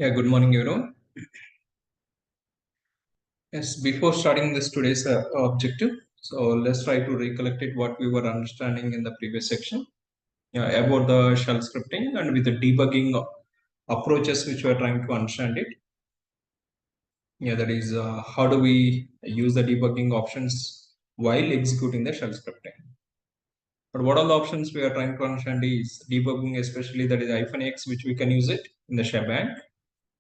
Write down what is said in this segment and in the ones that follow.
Yeah, good morning, everyone. Yes, before starting this today's objective, so let's try to recollect it what we were understanding in the previous section. Yeah, about the shell scripting and with the debugging approaches which we are trying to understand it. Yeah, that is how do we use the debugging options while executing the shell scripting. But what are the options we are trying to understand is debugging, especially that is -X, which we can use it in the shebang.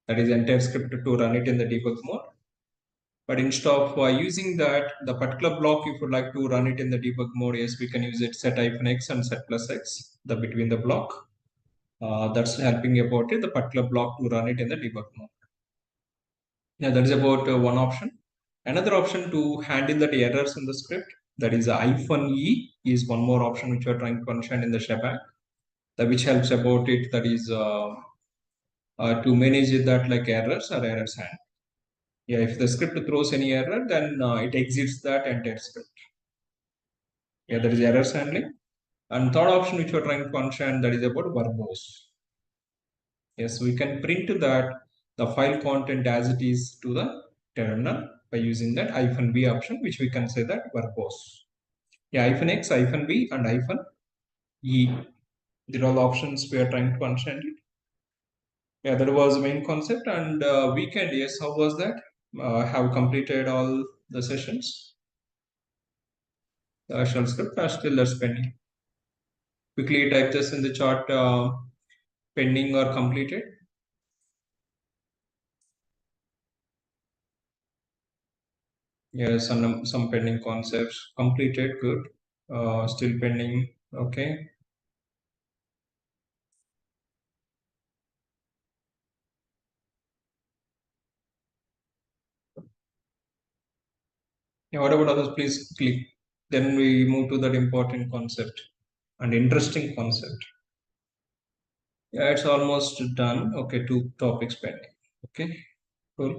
That is entire script to run it in the debug mode. But instead of using that, the particular block, if you would like to run it in the debug mode, yes, we can use it set-X and set+X, the between the block. That's helping about it, the particular block to run it in the debug mode. Yeah, that is about one option. Another option to handle the errors in the script, that is -E is one more option which we are trying to understand in the shebang, that which helps about it, that is to manage it, that like errors or errors hand. Yeah, if the script throws any error, then it exits that entire script. Yeah, that is errors handling. And third option which we're trying to understand, that is about verbose. Yes, we can print that the file content as it is to the terminal by using that -B option, which we can say that verbose. Yeah, -X, -B, and -E. These are all options we are trying to understand it. Yeah, that was the main concept. And weekend, yes, how was that? Have completed all the sessions. Shell script are still that's pending. Quickly type this in the chart, pending or completed. Yeah, some pending concepts completed. Good. Still pending. Okay. Yeah, what about others? Please click. Then we move to that important concept and interesting concept. Yeah, it's almost done. Okay, two topics pending. Okay, cool.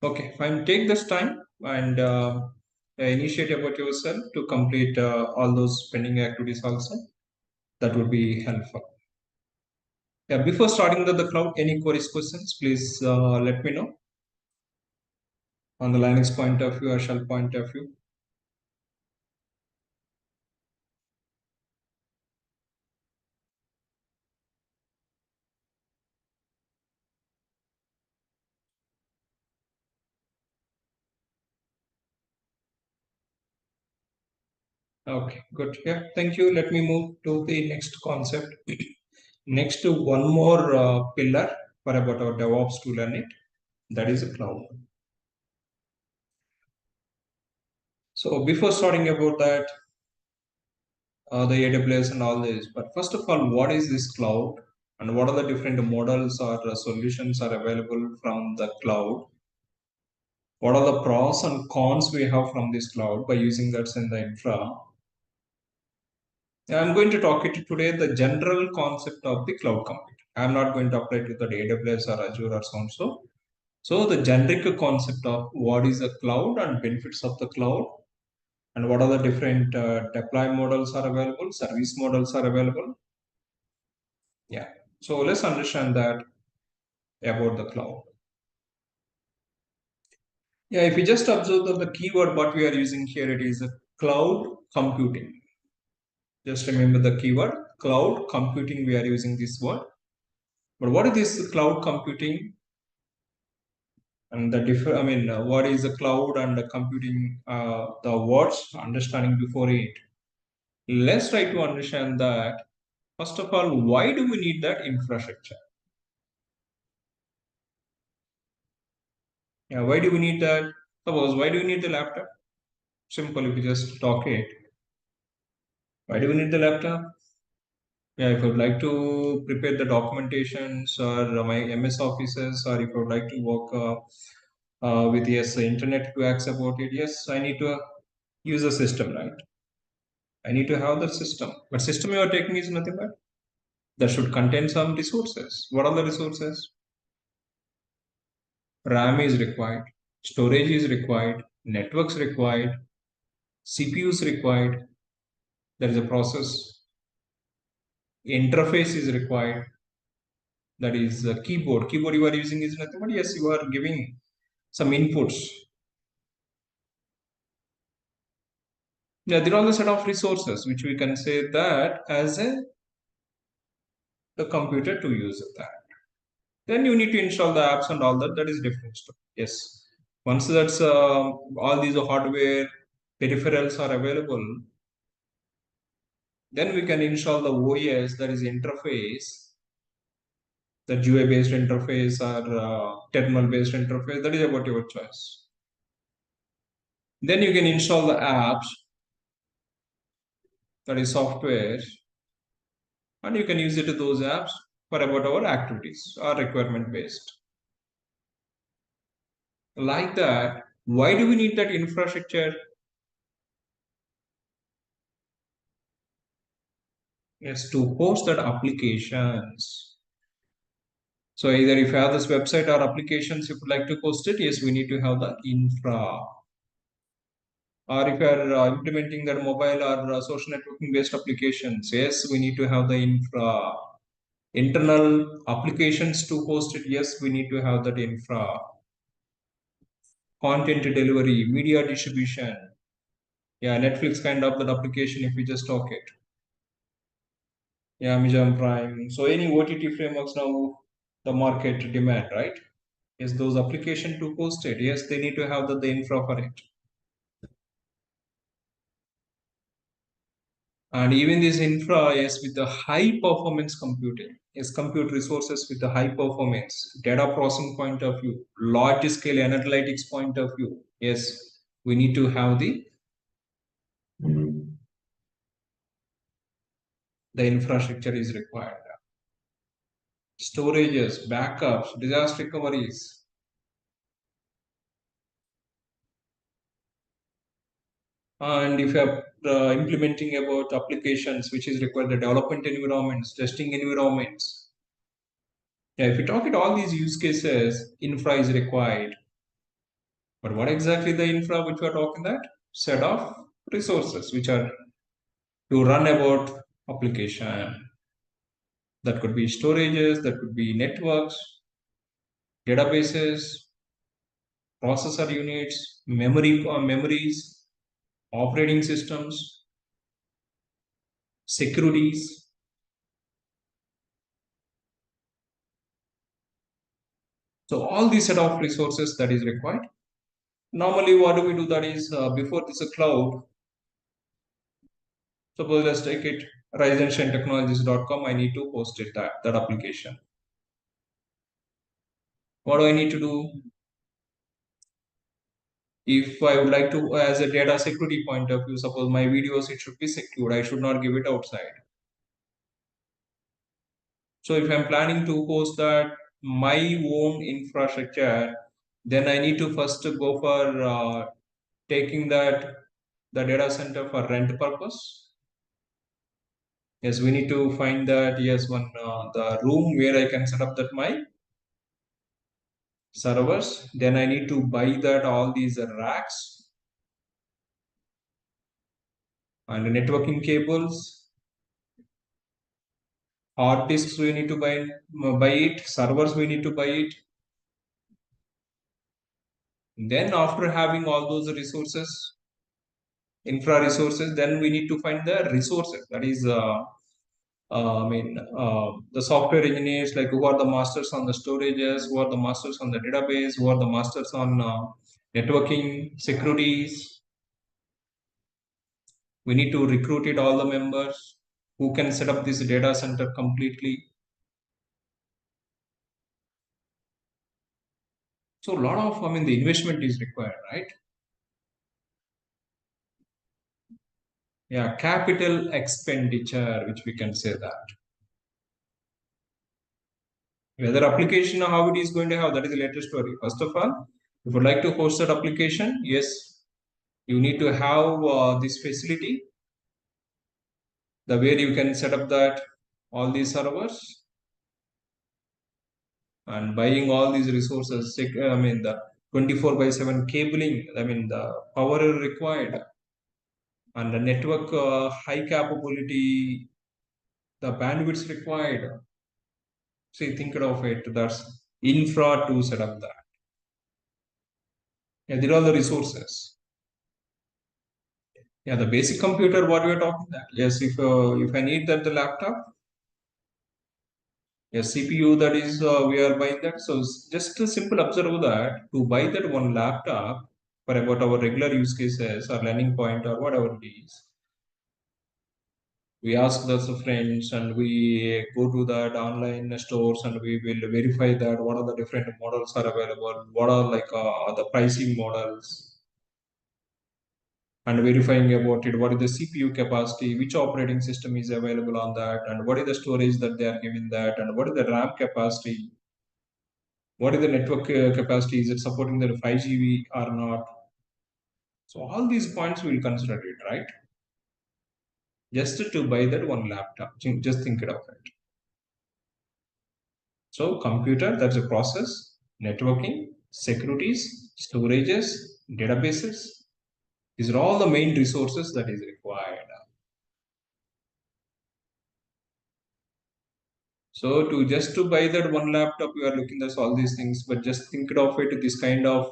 Okay, fine. Take this time and initiate about yourself to complete all those pending activities also. That would be helpful. Yeah, before starting the cloud, any queries, questions, please let me know on the Linux point of view or shell point of view. Okay, good. Yeah, thank you. Let me move to the next concept. Next to one more pillar for about our DevOps to learn it. That is a cloud. So before starting about that, the AWS and all this, but first of all, what is this cloud and what are the different models or solutions are available from the cloud? What are the pros and cons we have from this cloud by using that in the infra? I'm going to talk it today the general concept of the cloud computing. I'm not going to apply to the AWS or Azure or so on. So the generic concept of what is a cloud and benefits of the cloud and what are the different deploy models are available, service models are available. Yeah. So let's understand that about the cloud. Yeah, if you just observe the keyword what we are using here, it is a cloud computing. Just remember the keyword cloud computing. We are using this word. But what is this cloud computing? And the different, I mean, what is the cloud and the computing? The words understanding before it. Let's try to understand that. First of all, why do we need that infrastructure? Yeah, why do we need that? Suppose why do we need the laptop? Simple, if you just talk it. Why do we need the laptop? Yeah, if I would like to prepare the documentations or my MS Offices, or if I would like to work with yes, the internet to access about it, yes, I need to use the system, right? I need to have the system. But system you are taking is nothing but that should contain some resources. What are the resources? RAM is required, storage is required, networks required, CPUs required. There is a process. interface is required. That is keyboard. Keyboard you are using is nothing but yes, you are giving some inputs. Yeah, there are a set of resources which we can say that as the computer to use that. Then you need to install the apps and all that. That is different stuff. Yes. Once that's all these hardware peripherals are available, then we can install the OS, that is interface, the GUI based interface or terminal based interface. That is about your choice. Then you can install the apps, that is software, and you can use it to those apps for about our activities or requirement based. Like that, why do we need that infrastructure? Yes, to host that applications. So either if you have this website or applications, if you would like to host it, yes, we need to have the infra. Or if you are implementing that mobile or social networking based applications, yes, we need to have the infra. Internal applications to host it, yes, we need to have that infra. Content delivery, media distribution, yeah, Netflix kind of that application if we just talk it. Yeah, Amazon Prime. So any OTT frameworks now, the market demand, right? Yes, those application to host it. Yes, they need to have the infra for it. And even this infra is with the high performance computing, is compute resources with the high performance, data processing point of view, large scale analytics point of view. Yes, we need to have the infrastructure is required. Storages, backups, disaster recoveries. And if you're implementing about applications, which is required the development environments, testing environments. Yeah, if you talk at all these use cases, infra is required. But what exactly the infra which we are talking that? Set of resources which are to run about application. That could be storages, that could be networks, databases, processor units, memories, operating systems, securities. So all these set of resources that is required. Normally, what do we do? That is before this cloud. Suppose let's take it riseandshine I need to host it that application. What do I need to do? If I would like to, as a data security point of view, suppose my videos, it should be secured. I should not give it outside. So if I'm planning to host that my own infrastructure, then I need to first go for taking that the data center for rent purpose. Yes, we need to find that, yes, one the room where I can set up that my servers. Then I need to buy that all these racks and networking cables, hard disks we need to buy it, servers we need to buy it. Then after having all those resources, infra resources, then we need to find the resources. That is, the software engineers, like who are the masters on the storages, who are the masters on the database, who are the masters on networking, securities. We need to recruit it all the members who can set up this data center completely. So a lot of, the investment is required, right? Yeah, capital expenditure, which we can say that. Whether application or how it is going to have, that is a later story. First of all, if you would like to host that application, yes, you need to have this facility, the where you can set up that all these servers and buying all these resources. The 24/7 cabling, the power required and the network high capability the bandwidth required. See, think of it. That's infra to set up that. Yeah, there are the resources. Yeah, the basic computer. What we are talking that. Yes, if I need that the laptop, a CPU that is we are buying that. So just a simple observe that to buy that one laptop for about our regular use cases or learning point or whatever it is, we ask the friends and we go to that online stores and we will verify that what are the different models are available, what are like the pricing models, and verifying about it, what is the CPU capacity, which operating system is available on that, and what is the storage that they are giving that, and what is the RAM capacity, what is the network capacity, is it supporting the 5 GB or not. So all these points we will consider it, right? Just to buy that one laptop, just think it of it. So computer, that's a process, networking, securities, storages, databases. These are all the main resources that is required. So to buy that one laptop, you are looking at all these things, but just think of it this kind of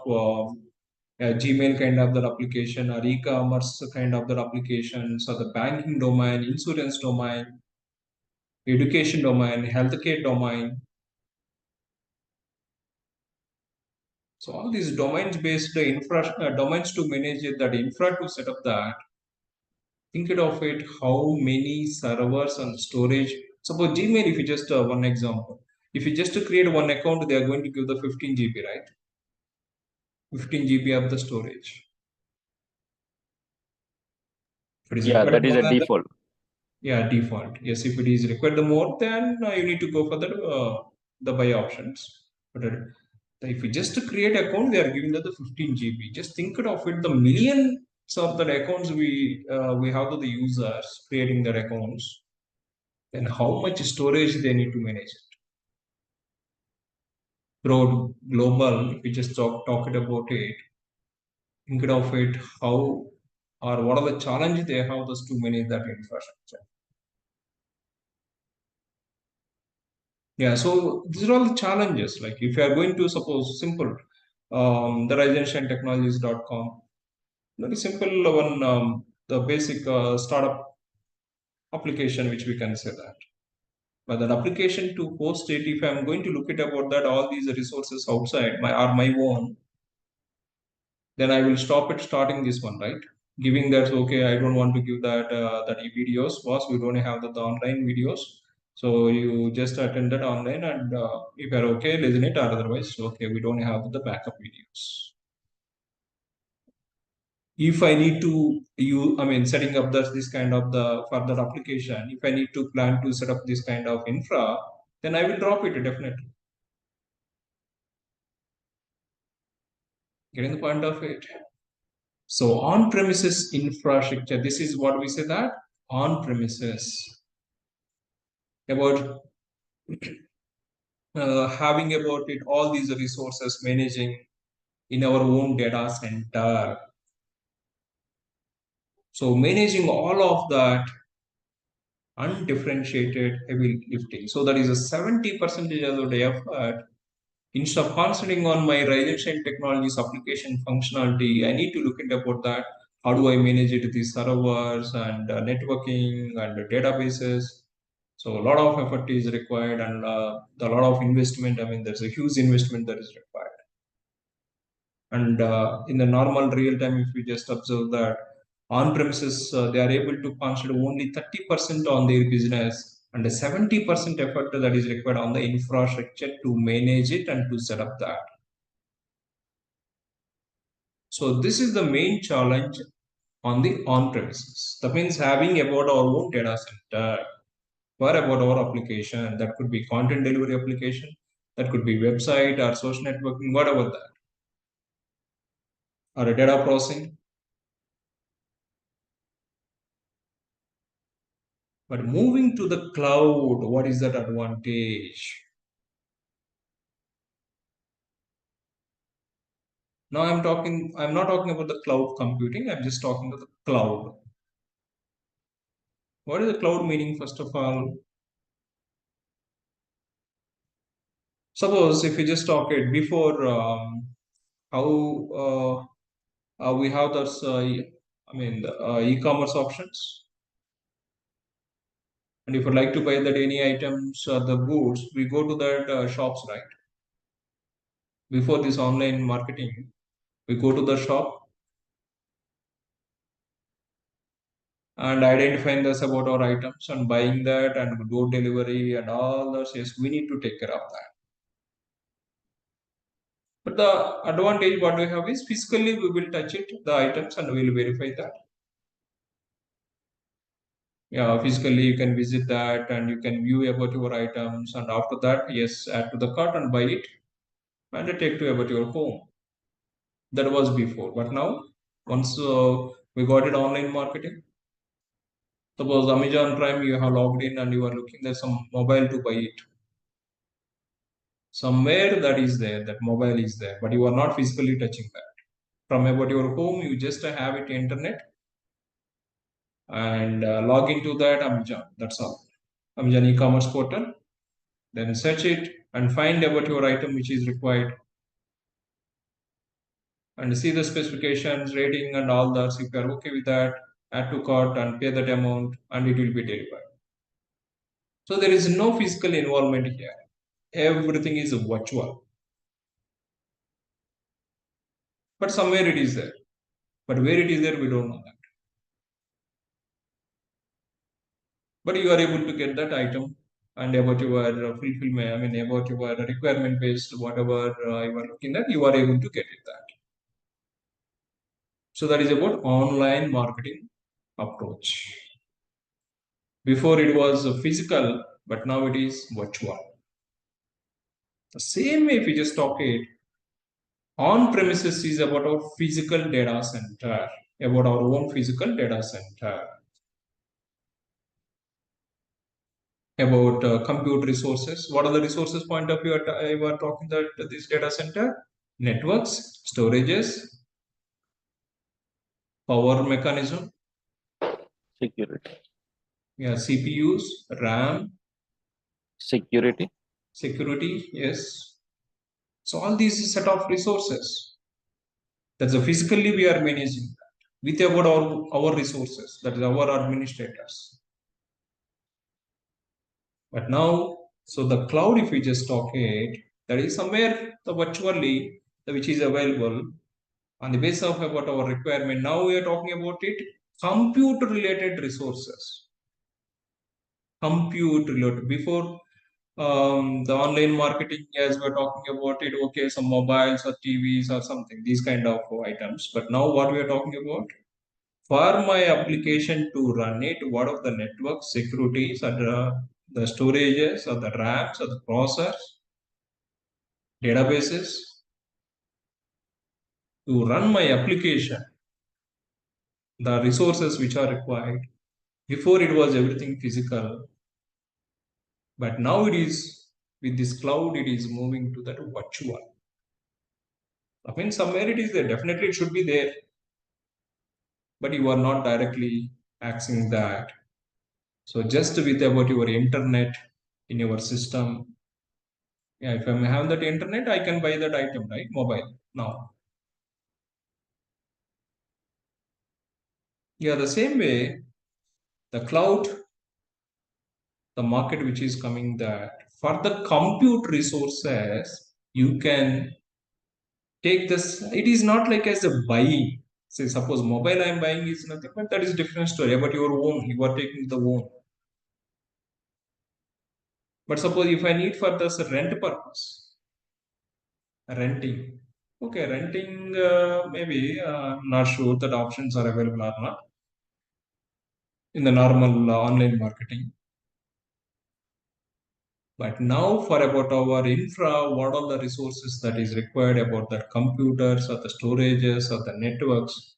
Gmail kind of that application or e-commerce kind of that applications or the banking domain, insurance domain, education domain, healthcare domain. So all these domains based infra domains to manage it, that infra to set up that. Think of it how many servers and storage. Suppose Gmail, if you just one example, if you just create one account, they are going to give the 15 GB, right? 15 GB of the storage. If it is Yeah, required that is more a than that, default. yeah, default. Yes, if it is required the more, then you need to go for the buy options. But if you just create account, they are giving that the 15 GB. Just think of it, the millions of the accounts we have to the users creating their accounts, then how much storage they need to manage it. Throughout global, if we just talk it about it, think of it how or what are the challenges they have those to manage that infrastructure. Yeah, so these are all the challenges. Like if you are going to suppose simple, the technologies.com, very simple one, the basic startup application which we can say that. But that application to host it, if I'm going to look at about that, all these resources outside my own, then I will stop it starting this one, right? Giving that, okay, I don't want to give that videos, boss, we don't have the online videos. So you just attend that online and if you're okay, listen it, or otherwise, okay, we don't have the backup videos. If I need to setting up this kind of the further application, if I need to plan to set up this kind of infra, then I will drop it definitely. Getting the point of it. So on-premises infrastructure, this is what we say that on-premises about having about it all these resources managing in our own data center. So managing all of that undifferentiated heavy lifting. So that is a 70% of the effort. Instead of concentrating on my realization technologies application functionality, I need to look into about that. How do I manage it with the servers and networking and databases? So a lot of effort is required and a lot of investment. There's a huge investment that is required. And in the normal real time, if we just observe that on premises, they are able to concentrate only 30% on their business and the 70% effort that is required on the infrastructure to manage it and to set up that. So this is the main challenge on the on-premises. That means having about our own data center for about our application. That could be content delivery application, that could be website or social networking, whatever that, or a data processing. But moving to the cloud, what is that advantage? Now I'm not talking about the cloud computing, I'm just talking about the cloud. What is the cloud meaning, first of all? Suppose if we just talk it before, how we have those, e-commerce options. And if you like to buy that any items or the goods, we go to that shops, right? Before this online marketing, we go to the shop and identifying this about our items and buying that and door delivery and all those. Yes, we need to take care of that. But the advantage what we have is physically we will touch it, the items, and we will verify that. Yeah, physically you can visit that and you can view about your items, and after that, yes, add to the cart and buy it and take to about your home. That was before, but now once we got it online marketing. Suppose Amazon Prime, you have logged in and you are looking at some mobile to buy it. Somewhere that is there, that mobile is there, but you are not physically touching that. From about your home, you just have it internet and log into that Amazon. That's all. Amazon e-commerce portal. Then search it and find about your item which is required and see the specifications, rating, and all that. If you are okay with that, add to cart and pay that amount, and it will be delivered. So there is no physical involvement here. Everything is virtual. But somewhere it is there. But where it is there, we don't know that. But you are able to get that item and about your fulfillment, about your requirement based, whatever you are looking at, you are able to get it that. So that is about online marketing approach. Before it was physical, but now it is virtual. The same way if we just talk it, on premises is about our physical data center, about our own physical data center, about compute resources. What are the resources point of view you are talking that this data center? Networks, storages, power mechanism, Security. yeah, CPUs, RAM, Security. security, yes. So all these set of resources. That's a physically we are managing with about our resources, that is our administrators. But now, so the cloud, if we just talk it, that is somewhere the virtually which is available on the basis of about our requirement. Now we are talking about it, compute related resources. Compute related. Before the online marketing, as we're talking about it, okay, some mobiles or TVs or something, these kind of items. But now what we are talking about, for my application to run it, what are the network securities or the storages or the RAMs or the processors, databases to run my application, the resources which are required. Before it was everything physical, but now it is with this cloud, it is moving to that virtual. I mean, somewhere it is there. Definitely, it should be there, but you are not directly accessing that. So just with about your internet in your system, yeah, if I have that internet, I can buy that item, right? Mobile now. Yeah, the same way, the cloud, the market which is coming that for the compute resources, you can take this. It is not like as a buying. Say, suppose mobile I am buying is nothing, but that is a different story about your own. You are taking the own. But suppose if I need for this rent purpose, renting. Okay, renting, maybe, not sure that options are available or not in the normal online marketing. But now for about our infra, what are the resources that is required about the computers or the storages or the networks?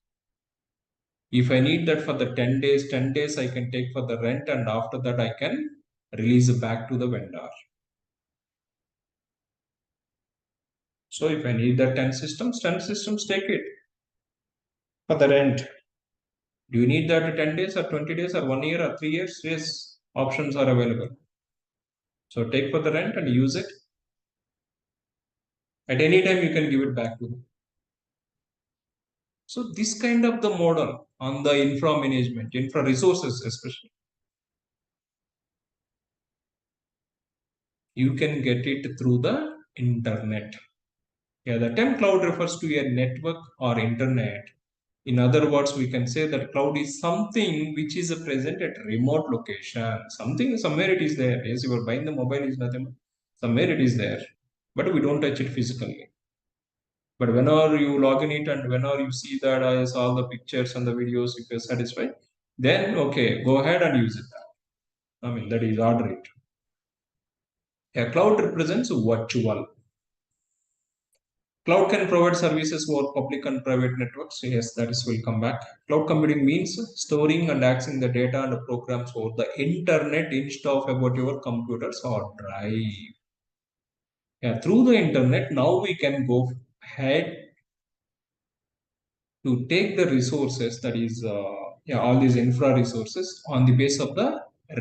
If I need that for the 10 days I can take for the rent, and after that I can release it back to the vendor. So if I need the 10 systems take it for the rent. Do you need that 10 days or 20 days or 1 year or 3 years? Yes, options are available. So take for the rent and use it. At any time, you can give it back to them. So this kind of the model on the infra management, infra resources especially, you can get it through the internet. Yeah, the term cloud refers to a network or internet. In other words, we can say that cloud is something which is present at remote location. Something somewhere it is there. Yes, you are buying the mobile is nothing. Somewhere it is there, but we don't touch it physically. But whenever you log in it and whenever you see that I saw the pictures and the videos, if you're satisfied, then okay, go ahead and use it. I mean, that is order it. A cloud represents virtual. Cloud can provide services for public and private networks. Yes, that is will come back. Cloud computing means storing and accessing the data and the programs over the internet instead of about your computers or drive. Yeah, through the internet, now we can go ahead to take the resources, that is, yeah, all these infra resources on the base of the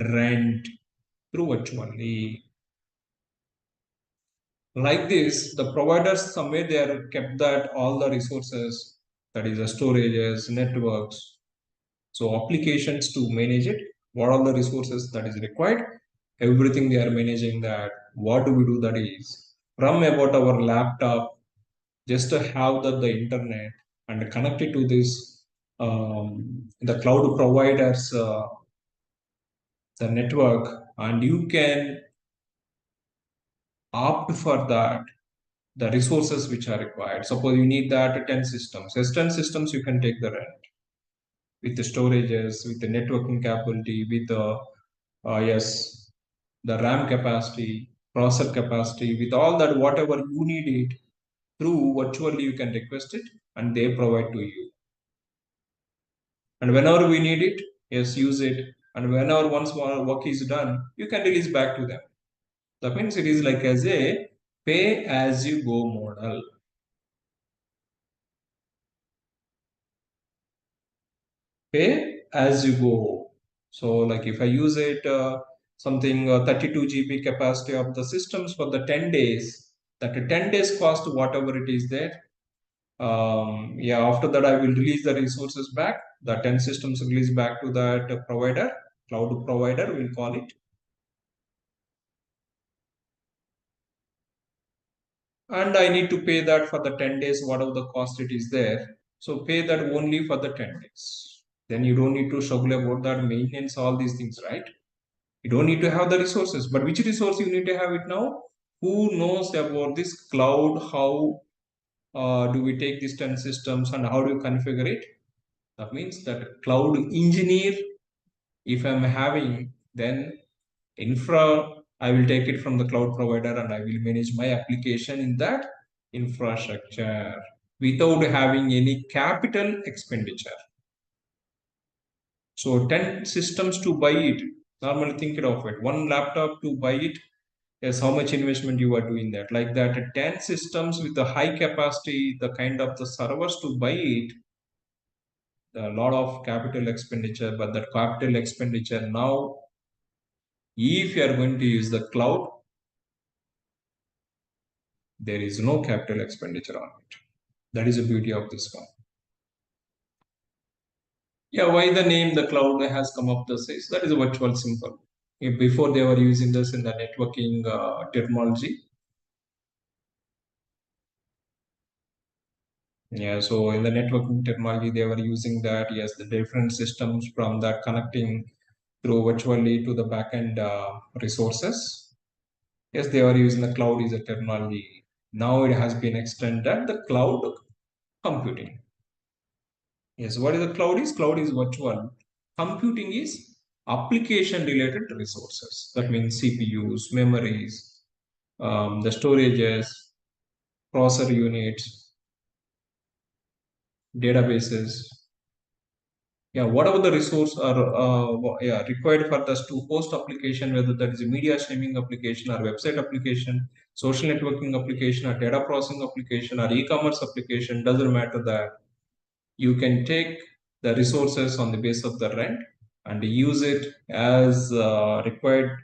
rent through virtually. Like this, the providers somewhere they are kept that all the resources, that is the storages, networks, so applications to manage it. What are the resources that is required? Everything they are managing that. What do we do? That is from about our laptop, just to have the internet and connect it to this the cloud providers, the network, and you can opt for that the resources which are required. Suppose you need that 10 systems. As 10 systems, you can take the rent with the storages, with the networking capability, with the yes, the RAM capacity, processor capacity, with all that, whatever you need it through virtually, you can request it and they provide to you. And whenever we need it, yes, use it. And whenever once more work is done, you can release back to them. That means it is like as a pay as you go model. Pay as you go. So like if I use it something 32 GB capacity of the systems for the 10 days, that 10 days cost whatever it is there. Yeah, after that I will release the resources back. The 10 systems release back to that provider, cloud provider we'll call it. And I need to pay that for the 10 days, whatever the cost it is there. So pay that only for the 10 days. Then you don't need to struggle about that maintenance, all these things, right? You don't need to have the resources, but which resource you need to have it now? Who knows about this cloud? How do we take these 10 systems and how do you configure it? That means that cloud engineer, if I'm having, then infra, I will take it from the cloud provider and I will manage my application in that infrastructure without having any capital expenditure. So 10 systems to buy it, normally think it of it. One laptop to buy it, yes, how much investment you are doing that. Like that, 10 systems with a high capacity, the kind of the servers to buy it, a lot of capital expenditure, but that capital expenditure now, if you are going to use the cloud, there is no capital expenditure on it. That is the beauty of this one. Yeah, why the name the cloud has come up this is that is a virtual simple. Before they were using this in the networking terminology. Yeah, so in the networking technology, they were using that, yes, the different systems from that connecting through virtually to the backend resources. Yes, they were using the cloud is a technology. Now it has been extended the cloud computing. Yes, what is the cloud is? Cloud is virtual. Computing is application related resources. That means CPUs, memories, the storages, processor units, databases. Yeah, whatever the resource are yeah, required for us to host application, whether that is a media streaming application or website application, social networking application or data processing application or e-commerce application, doesn't matter that you can take the resources on the base of the rent and use it as required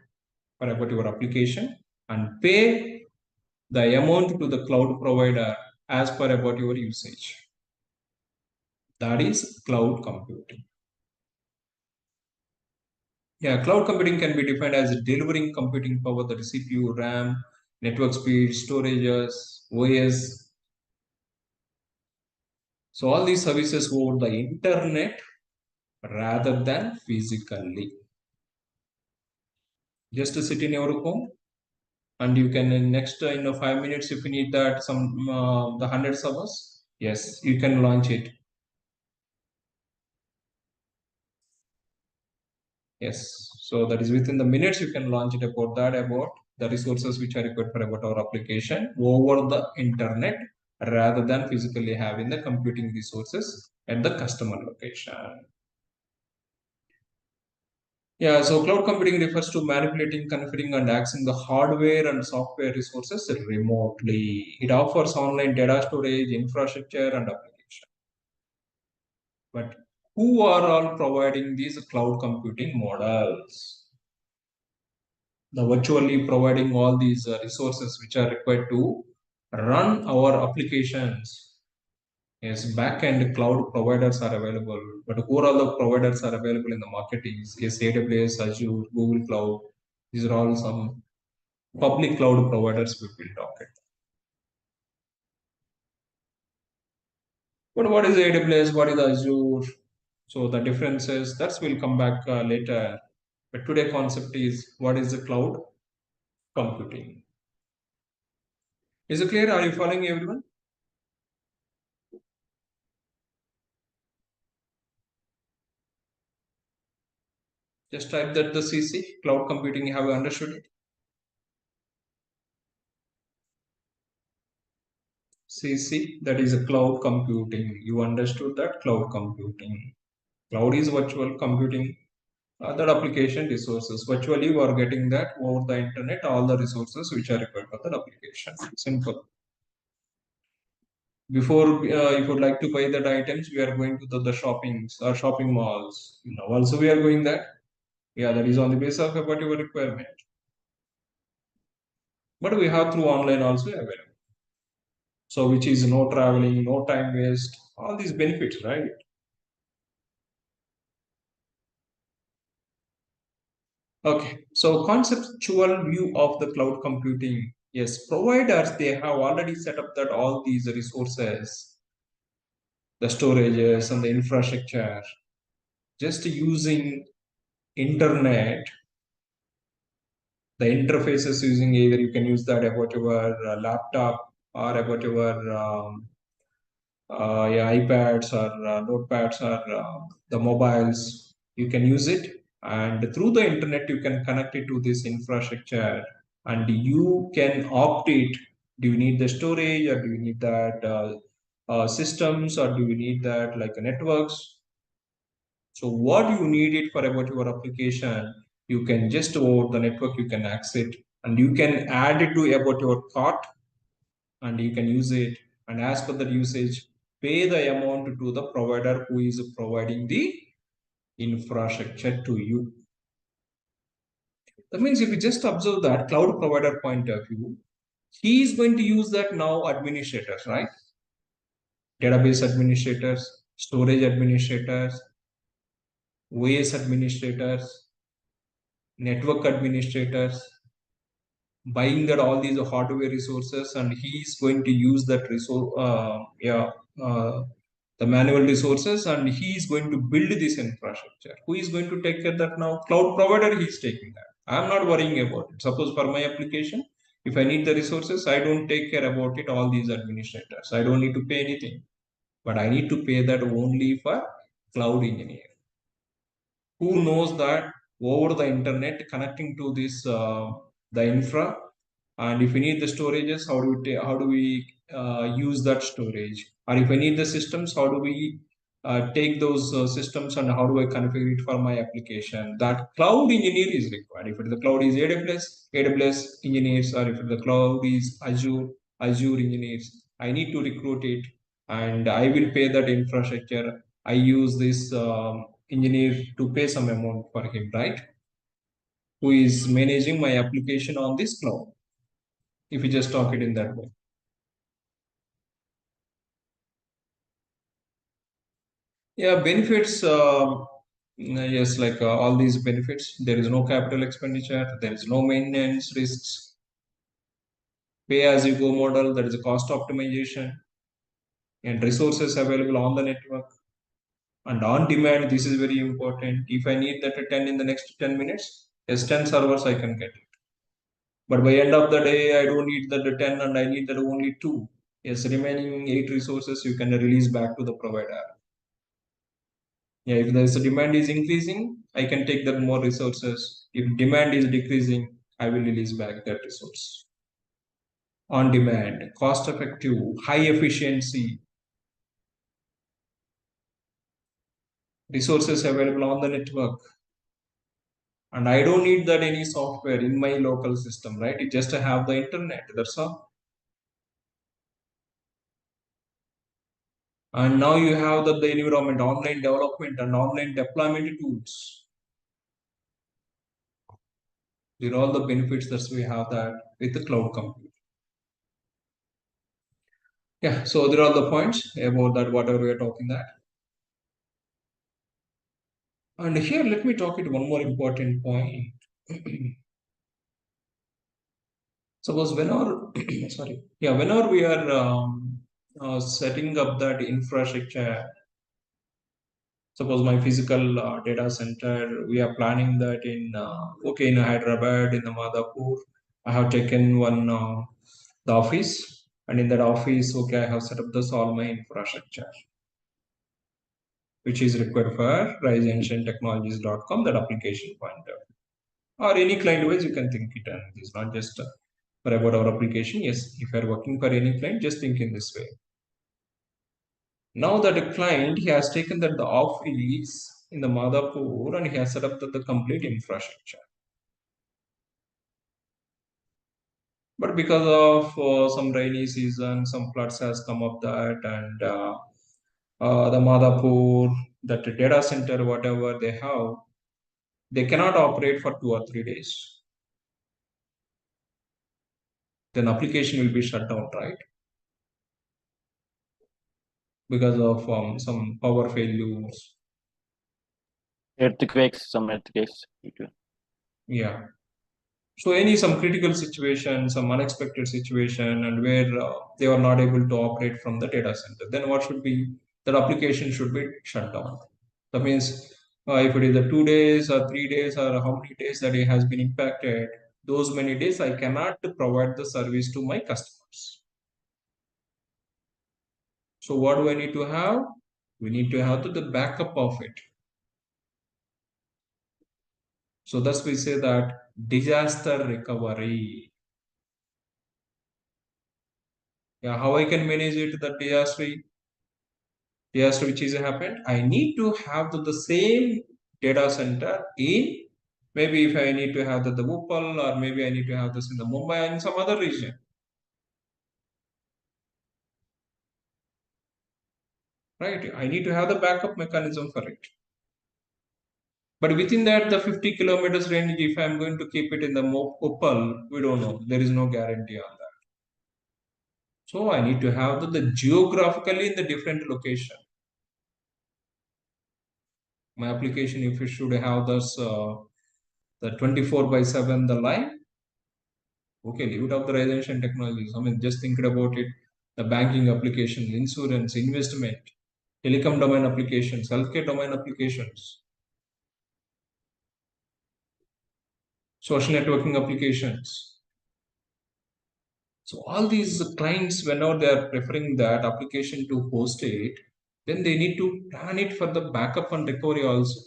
for about your application and pay the amount to the cloud provider as per about your usage. That is cloud computing. Yeah, cloud computing can be defined as delivering computing power, that is CPU, RAM, network speed, storages, OS. So all these services over the internet rather than physically. Just to sit in your home, and you can in next in 5 minutes, if you need that some the hundreds of us, yes, you can launch it. Yes, so that is within the minutes you can launch it about that, about the resources which are required for about our application over the internet rather than physically having the computing resources at the customer location. Yeah, so cloud computing refers to manipulating, configuring, and accessing the hardware and software resources remotely. It offers online data storage, infrastructure, and application. But who are all providing these cloud computing models? The virtually providing all these resources which are required to run our applications. Yes, back-end cloud providers are available, but who are all the providers are available in the market is yes, AWS, Azure, Google Cloud. These are all some public cloud providers we will talk about. But what is AWS? What is Azure? So the differences that will come back later. But today concept is what is the cloud computing? Is it clear? Are you following everyone? Just type that the CC, cloud computing, have you understood it? CC, that is a cloud computing. You understood that cloud computing. Cloud is virtual computing, other application resources. Virtually, you are getting that over the internet, all the resources which are required for that application. Simple. Before, if you would like to buy that items, we are going to the shoppings or shopping malls. Now also we are going that. Yeah, that is on the basis of about your requirement. But we have through online also available. So which is no traveling, no time waste, all these benefits, right? Okay, so conceptual view of the cloud computing. Yes, providers, they have already set up that all these resources, the storages and the infrastructure, just using internet, the interfaces using either you can use that about your laptop or about your yeah, iPads or notepads or the mobiles, you can use it. And through the internet, you can connect it to this infrastructure and you can opt it. Do you need the storage or do you need that systems or do you need that like networks? So what you need it for about your application, you can just over the network, you can access it and you can add it to about your cart and you can use it. And as per the usage, pay the amount to the provider who is providing the infrastructure to you. That means if you just observe that cloud provider point of view, he is going to use that now administrators, right? Database administrators, storage administrators, OS administrators, network administrators, buying that all these hardware resources, and he is going to use that resource, the manual resources, and he is going to build this infrastructure. Who is going to take care of that now? Cloud provider, he is taking that. I am not worrying about it. Suppose for my application, if I need the resources, I don't take care about it, all these administrators. I don't need to pay anything, but I need to pay that only for cloud engineer who knows that over the internet connecting to this the infra, and if we need the storages, how do we use that storage, or if I need the systems, how do we take those systems and how do I configure it for my application? That cloud engineer is required. If the cloud is AWS engineers, or if the cloud is Azure engineers, I need to recruit it and I will pay that infrastructure. I use this engineer to pay some amount for him, right? Who is managing my application on this cloud. if you just talk it in that way. Yeah, benefits. Yes, like all these benefits. There is no capital expenditure. There is no maintenance risks. Pay as you go model. There is a cost optimization and resources available on the network and on demand. This is very important. If I need that at 10 in the next 10 minutes, yes, 10 servers I can get it. But by end of the day, I don't need that 10 and I need that only 2. Yes, remaining 8 resources you can release back to the provider. Yeah, if the demand is increasing, I can take that more resources. If demand is decreasing, I will release back that resource. On demand, cost effective, high efficiency, resources available on the network. And I don't need that any software in my local system, right? It just have the internet, that's all. And now you have the environment, online development and online deployment tools. These are all the benefits that we have that with the cloud computing. Yeah, so there are the points about that, whatever we are talking that. And here, let me talk it one more important point. Suppose whenever, sorry, yeah, whenever we are setting up that infrastructure, suppose my physical data center, we are planning that in, okay, in Hyderabad, in the Madhapur, I have taken one, the office, and in that office, okay, I have set up this all my infrastructure, which is required for riseancienttechnologies.com, that application pointer. Or any client wise, you can think it, and it's not just for about our application. Yes, if you are working for any client, just think in this way. Now that a client, he has taken that the office in the Madhapur and he has set up the complete infrastructure. But because of some rainy season, some floods has come up that, and the Madhapur, that data center, whatever they have, they cannot operate for 2 or 3 days. Then application will be shut down, right? Because of some power failures. Earthquakes, some earthquakes. Yeah. So some critical situation, some unexpected situation, and where they are not able to operate from the data center, then what should be, that application should be shut down. That means if it is the 2 days or 3 days or how many days that it has been impacted, those many days I cannot provide the service to my customers. So what do I need to have? We need to have the backup of it. So thus we say that disaster recovery. Yeah, how I can manage it, the disaster which is happened. I need to have the same data center in, maybe if I need to have the Bhopal, or maybe I need to have this in the Mumbai and some other region. Right? I need to have the backup mechanism for it. But within that, the 50 kilometers range, if I'm going to keep it in the Bhopal, we don't know. There is no guarantee on that. So I need to have the geographically in the different location. My application, if it should have this the 24/7 the line, okay, leave it authorization technologies. I mean, just think about it. The banking application, insurance, investment, telecom domain applications, healthcare domain applications, social networking applications. So all these clients, whenever they are preferring that application to host it, then they need to plan it for the backup and recovery also.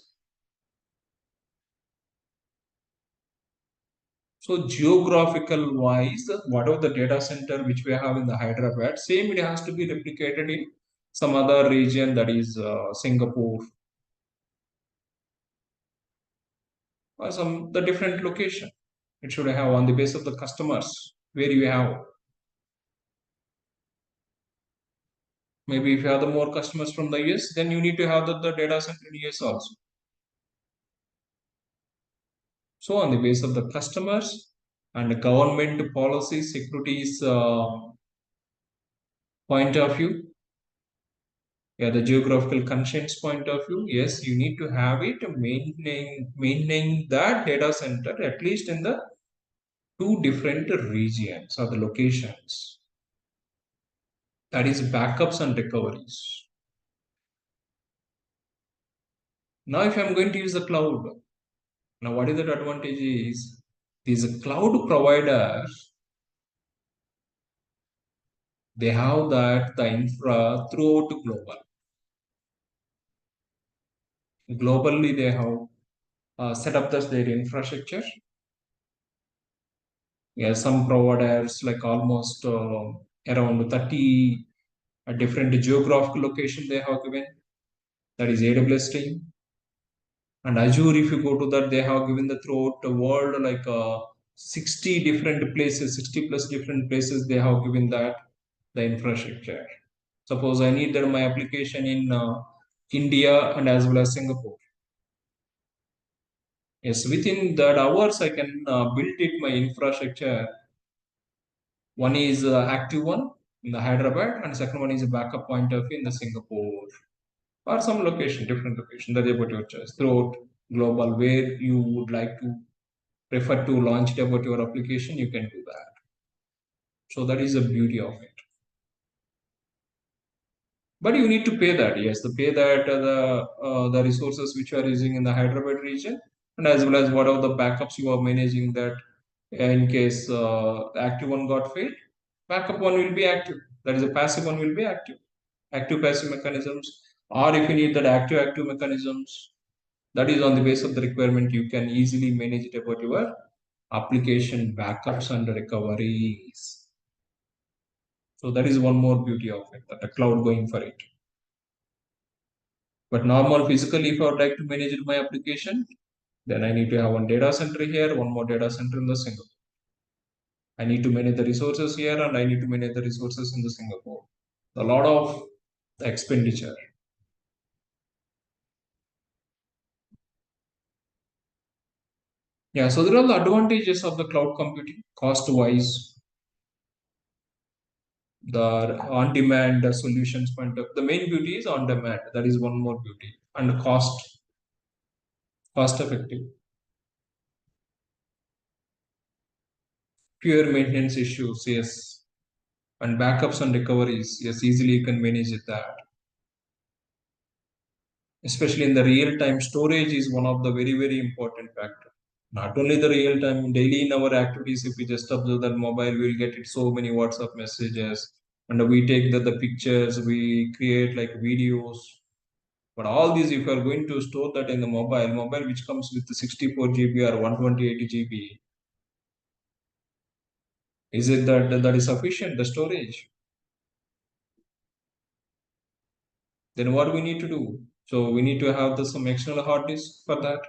So geographical wise, whatever the data center which we have in the Hyderabad, same it has to be replicated in some other region, that is Singapore, or some the different location. It should have on the base of the customers where you have. Maybe if you have the more customers from the US, then you need to have the data center in US also. So on the base of the customers, and government policy securities point of view. Yeah, the geographical constraints point of view. Yes, you need to have it maintaining that data center at least in the two different regions or the locations. That is backups and recoveries. Now, if I'm going to use the cloud, now what is the advantage is these cloud providers, they have that the infra throughout global. Globally, they have set up their infrastructure. Yeah, some providers like almost around 30 different geographical location they have given. That is AWS team. And Azure, if you go to that, they have given the throughout the world like 60 different places, 60 plus different places they have given that the infrastructure. Suppose I need that my application in India and as well as Singapore. Yes, within that hours I can build it my infrastructure. One is active one in the Hyderabad, and second one is a backup point of view in the Singapore or some location, different location. That is about your choice. Throughout global, where you would like to prefer to launch it about your application, you can do that. So that is the beauty of it. But you need to pay that. Yes, the pay that the resources which you are using in the Hyderabad region, and as well as whatever the backups you are managing that in case the active one got failed, backup one will be active. That is a passive one will be active. Active passive mechanisms, or if you need that active mechanisms, that is on the base of the requirement, you can easily manage it about your application backups and recoveries. So that is one more beauty of it, that the cloud going for it. But normal physically, if I would like to manage my application, then I need to have one data center here, one more data center in the Singapore. I need to manage the resources here and I need to manage the resources in the Singapore. A lot of expenditure. Yeah, so there are the advantages of the cloud computing, cost-wise, the on-demand solutions point of the main beauty is on demand. That is one more beauty, and cost effective. Pure maintenance issues, yes, and backups and recoveries, yes, easily you can manage it that. Especially in the real time, storage is one of the very important factor. Not only the real time, daily in our activities, if we just observe that mobile, we'll get it so many WhatsApp messages, and we take the pictures, we create like videos. But all these, if you are going to store that in the mobile which comes with the 64 GB or 128 GB, is it that is sufficient, the storage? Then what we need to do? So we need to have some external hard disk for that,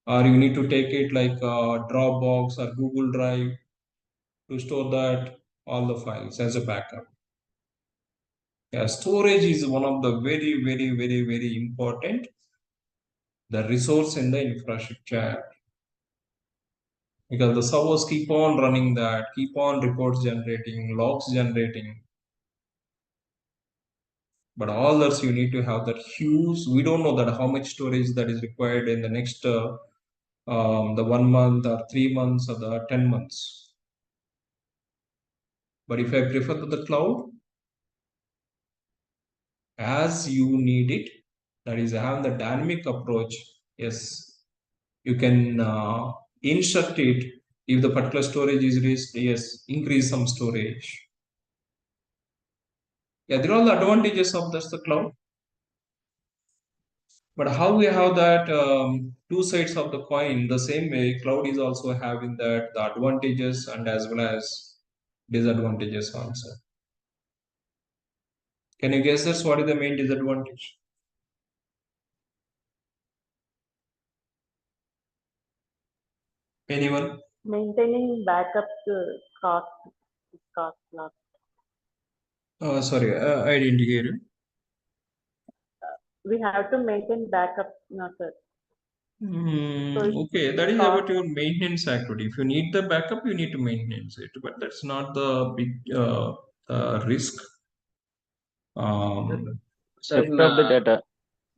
or you need to take it like Dropbox or Google Drive to store that all the files as a backup. Yeah, storage is one of the very important the resource in the infrastructure, because the servers keep on running that, keep on reports generating, logs generating. But all this you need to have that huge. We don't know that how much storage that is required in the next the 1 month or 3 months or the 10 months. But if I prefer to the cloud, as you need it, that is have the dynamic approach. Yes, you can insert it if the particular storage is reached. Yes, increase some storage. Yeah, there are all the advantages of this the cloud. But how we have that two sides of the coin, the same way cloud is also having that the advantages and as well as disadvantages also. Can you guess this? What is the main disadvantage? Anyone? Maintaining backups cost cost lot. Sorry, I didn't hear you. We have to maintain backups, no sir. Okay, that is cost. about your maintenance activity. If you need the backup, you need to maintenance it, but that's not the big risk. So Theft in of the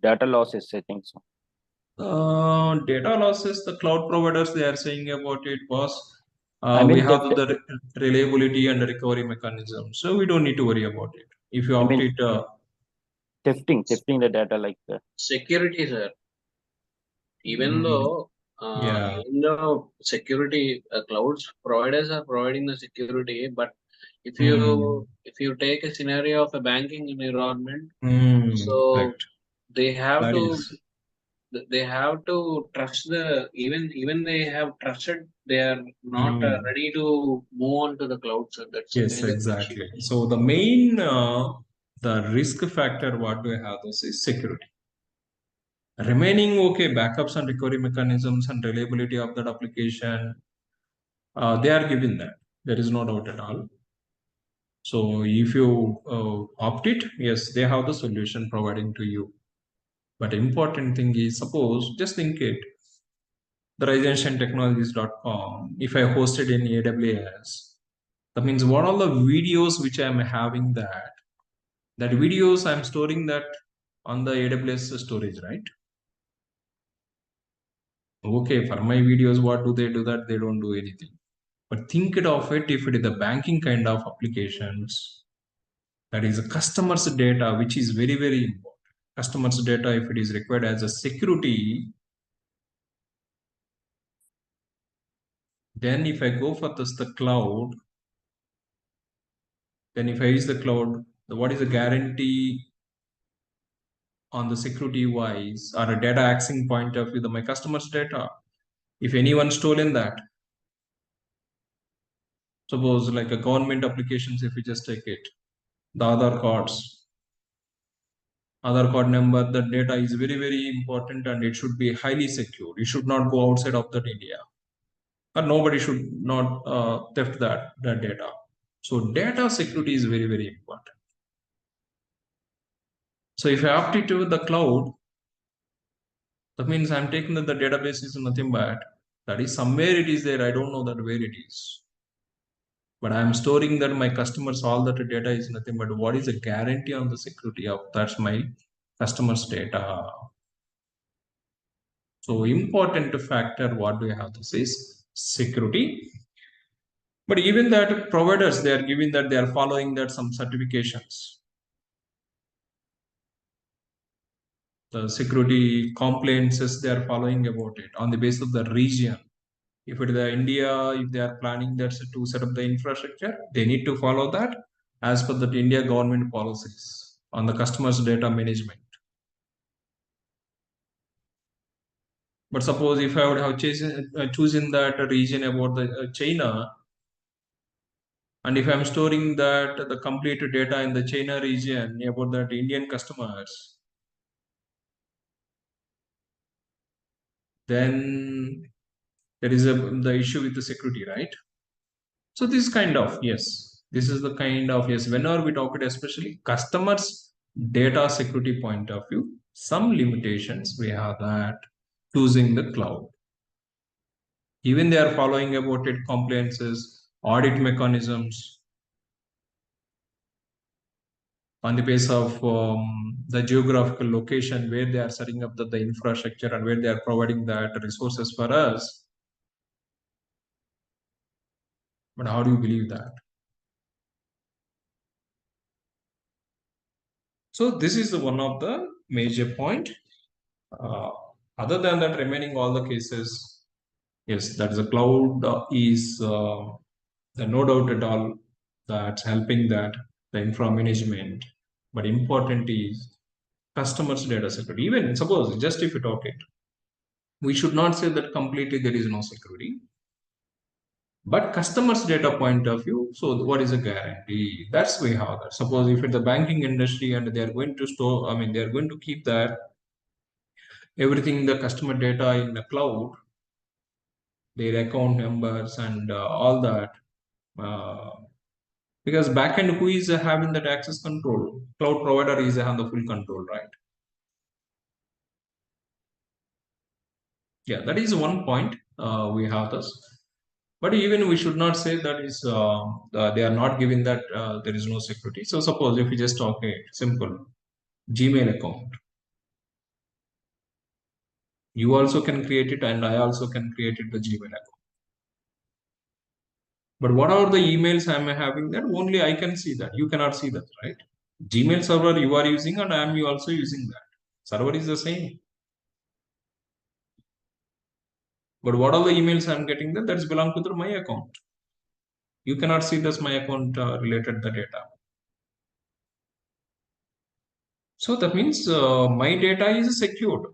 data losses, I think so. Data losses, the cloud providers, they are saying about it was I we mean have theft. the reliability and the recovery mechanism, so we don't need to worry about it. If you I opt mean it, thefting the data like that. security, sir. Even mm, though yeah, security clouds providers are providing the security, but if mm, you take a scenario of a banking environment, right, so they have that to is trust even they have trusted, they are not mm, ready to move on to the cloud. So that's a yes, major issue. exactly. So the main the risk factor what we have this is security. Remaining okay, backups and recovery mechanisms and reliability of that application, they are given that. There is no doubt at all. So if you opt it, yes, they have the solution providing to you. But important thing is, suppose, just think it, the riseandshine if I hosted in AWS, that means what all the videos which I'm having that videos I'm storing that on the AWS storage, right? Okay, for my videos, what do? That they don't do anything. But think it of it if it is the banking kind of applications, that is a customer's data, which is very, very important. Customer's data, if it is required as a security, then if I go for this, the cloud, then if I use the cloud, what is the guarantee on the security wise or a data accessing point of view, my customer's data? If anyone stolen that, suppose like a government applications, if we just take it, the Aadhaar card number, the data is very, very important and it should be highly secure. It should not go outside of that India. Or nobody should not theft that data. So data security is very, very important. So if I opt it to the cloud, that means I'm taking that the database is nothing but that is somewhere it is there. I don't know that where it is. But I'm storing that my customers, all that data is nothing but what is the guarantee on the security of that's my customers' data. So important factor what we have to say is security. But even that providers, they are giving that they are following that some certifications. The security compliances they are following about it on the basis of the region. If it is the India, if they are planning that to set up the infrastructure, they need to follow that as per the India government policies on the customers' data management. But suppose if I would have chosen that region about the China, and if I'm storing that the complete data in the China region about that Indian customers, then there is the issue with the security, right? So this kind of, yes, this is the kind of, yes, whenever we talk it, especially customers data security point of view, some limitations we have that choosing the cloud. Even they are following about it compliances, audit mechanisms on the basis of the geographical location where they are setting up the infrastructure and where they are providing that resources for us. But how do you believe that? So this is the one of the major point. Other than that, remaining all the cases, yes, that the cloud is no doubt at all that's helping that the infra management. But important is customers data security. Even suppose just if you talk it, we should not say that completely there is no security. But customers data point of view, so what is a guarantee? That's way how that. Suppose if it's the banking industry and they are going to store, I mean, they are going to keep that everything the customer data in the cloud, their account numbers and all that. Uh, because backend who is having that access control? Cloud provider is having the full control, right? Yeah, that is one point. We have this. But even we should not say that is they are not giving that there is no security. So suppose if we just talk a simple Gmail account, you also can create it and I also can create it the Gmail account. But what are the emails I am having that only I can see that. You cannot see that, right? Gmail server you are using and I am also using that. Server is the same. But what are the emails I am getting that that's belong to my account. You cannot see this my account related the data. So that means my data is secured.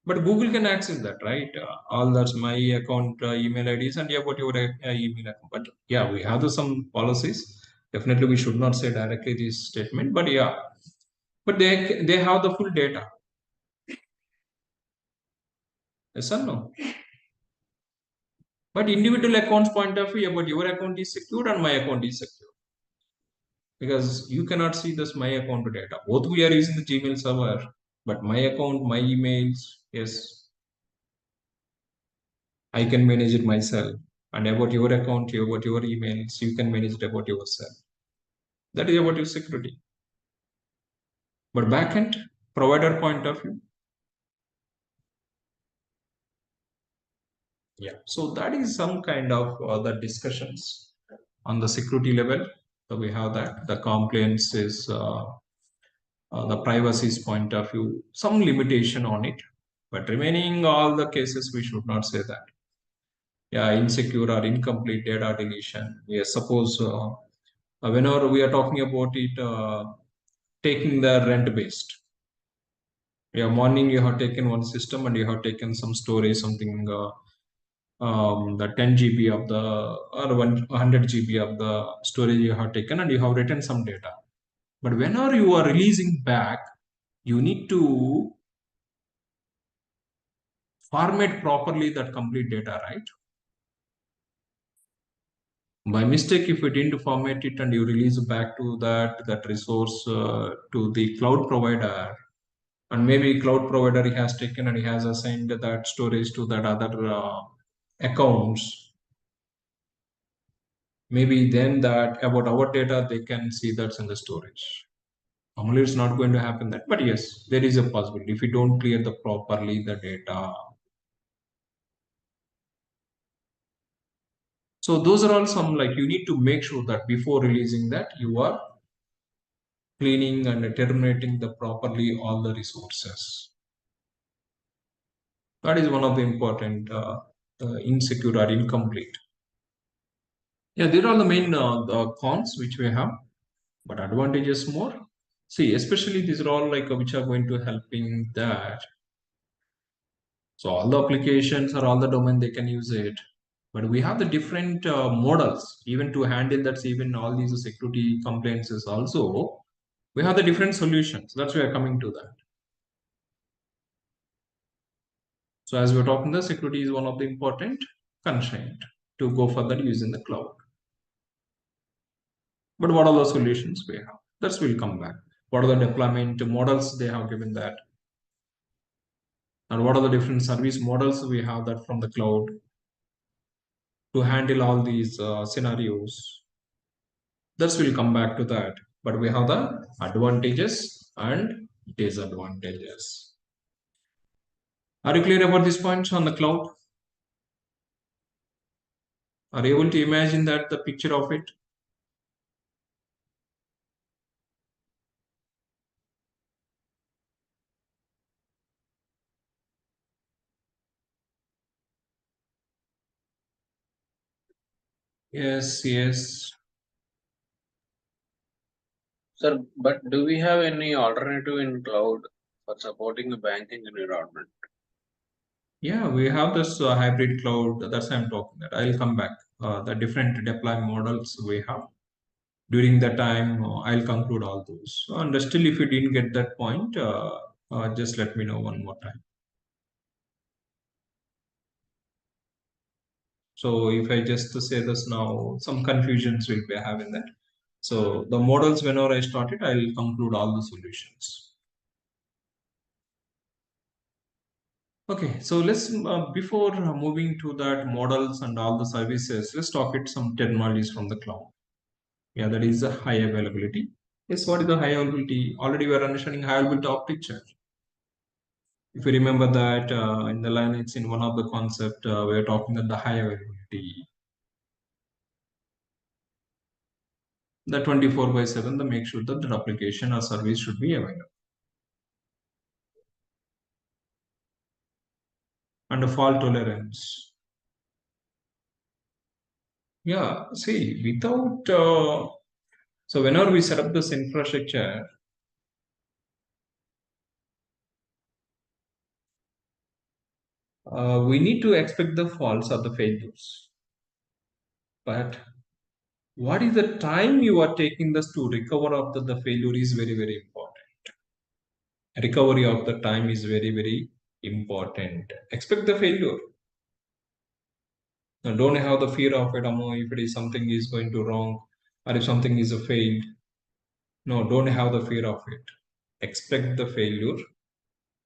But Google can access that, right? All that's my account email IDs and yeah, what your email account. But yeah, we have some policies. Definitely, we should not say directly this statement. But yeah, but they have the full data. Yes or no? But individual accounts point of view, but your account is secured and my account is secure. Because you cannot see this my account data. Both we are using the Gmail server, but my account, my emails, yes, I can manage it myself. And about your account, about your emails, you can manage it about yourself. That is about your security. But backend, provider point of view, yeah. So that is some kind of the discussions on the security level. So we have that the compliance is the privacy's point of view, some limitation on it. But remaining all the cases, we should not say that. Yeah, insecure or incomplete data deletion. Yes, suppose whenever we are talking about it, taking the rent based. Yeah, morning you have taken one system and you have taken some storage, something the 10 GB of the or 100 GB of the storage you have taken and you have written some data. But whenever you are releasing back, you need to format properly that complete data, right? By mistake, if you didn't format it and you release back to that resource to the cloud provider, and maybe cloud provider he has taken and he has assigned that storage to that other accounts, maybe then that about our data they can see that's in the storage. Normally it's not going to happen that, but yes, there is a possibility if you don't clear the properly the data. So those are all some like you need to make sure that before releasing that you are cleaning and terminating the properly all the resources. That is one of the important insecure or incomplete. Yeah, there are the main the cons which we have, but advantages more. See, especially these are all like which are going to helping that. So all the applications or all the domain they can use it, but we have the different models even to handle that's even all these security complaints is also we have the different solutions. That's why we are coming to that. So as we're talking, the security is one of the important constraint to go further using the cloud. But what are the solutions we have? That will come back. What are the deployment models they have given that? And what are the different service models we have that from the cloud to handle all these scenarios? That will come back to that. But we have the advantages and disadvantages. Are you clear about these points on the cloud? Are you able to imagine that the picture of it? Yes, yes. Sir, but do we have any alternative in cloud for supporting the banking environment? Yeah, we have this hybrid cloud. That's why I'm talking that. I'll come back. The different deployment models we have. During the time, I'll conclude all those. And still, if you didn't get that point, just let me know one more time. So if I just say this now, some confusions will be having that. So the models, whenever I started, I'll conclude all the solutions. Okay, so let's before moving to that models and all the services, let's talk it some terminologies from the cloud. Yeah, that is the high availability. Yes, what is the high availability? Already we are understanding high availability architecture. If you remember that in the line, it's in one of the concept we are talking about the high availability. The 24/7, the make sure that the application or service should be available. And the fault tolerance. Yeah, see, without so whenever we set up this infrastructure, we need to expect the faults or the failures. But what is the time you are taking this to recover after the failure is very, very important. Recovery of the time is very, very important. Expect the failure. Now, don't have the fear of it, if it is something is going to wrong or if something is a failed. No, don't have the fear of it. Expect the failure.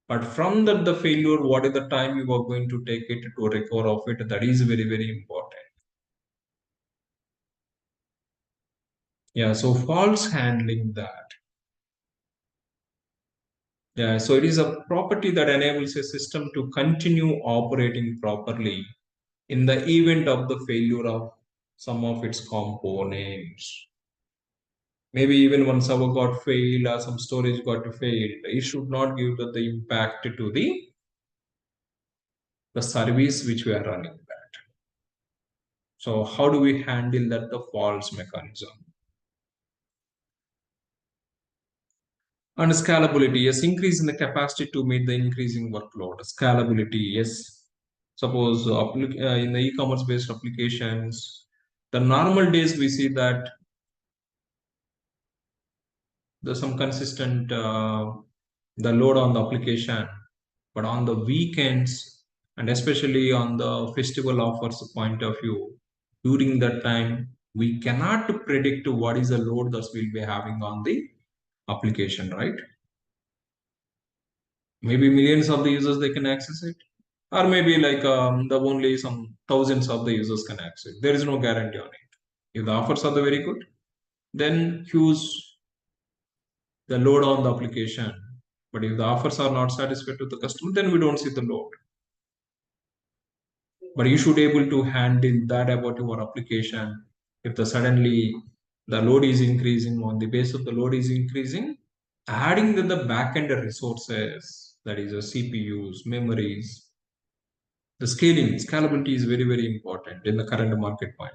But from that, the failure, what is the time you are going to take it to recover of it? That is very, very important. Yeah, so false handling that. Yeah, so it is a property that enables a system to continue operating properly in the event of the failure of some of its components. Maybe even one server got failed or some storage got failed, it should not give the impact to the service which we are running that. So how do we handle that the false mechanism? And scalability, yes, increase in the capacity to meet the increasing workload. Scalability, yes. Suppose in the e-commerce based applications, the normal days we see that there's some consistent the load on the application, but on the weekends and especially on the festival offers point of view, during that time we cannot predict what is the load that we'll be having on the application, right? Maybe millions of the users they can access it, or maybe like the only some thousands of the users can access it. There is no guarantee on it. If the offers are the very good, then huge the load on the application. But if the offers are not satisfied to the customer, then we don't see the load. But you should able to handle that about your application. If the suddenly the load is increasing, on the base of the load is increasing, adding the backend resources, that is the CPUs, memories, the scalability is very, very important in the current market point.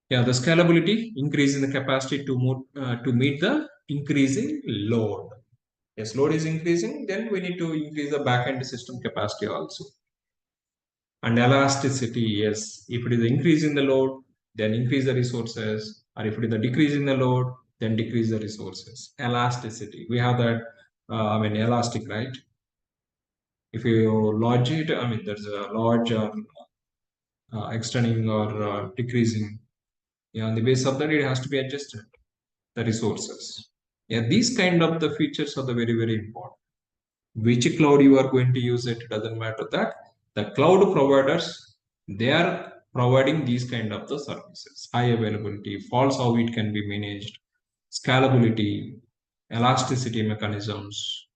Yeah, the scalability increase in the capacity to meet the increasing load. Yes, load is increasing, then we need to increase the backend system capacity also. And elasticity, yes, if it is increase in the load, then increase the resources, or if it is a decrease in the load, then decrease the resources. Elasticity, we have that, elastic, right? If you lodge it, there's a large extending or decreasing. Yeah, on the base of that, it has to be adjusted, the resources. Yeah, these kind of the features are the very, very important. Which cloud you are going to use it doesn't matter. That the cloud providers, they are providing these kind of the services, high availability, faults, how it can be managed, scalability, elasticity mechanisms.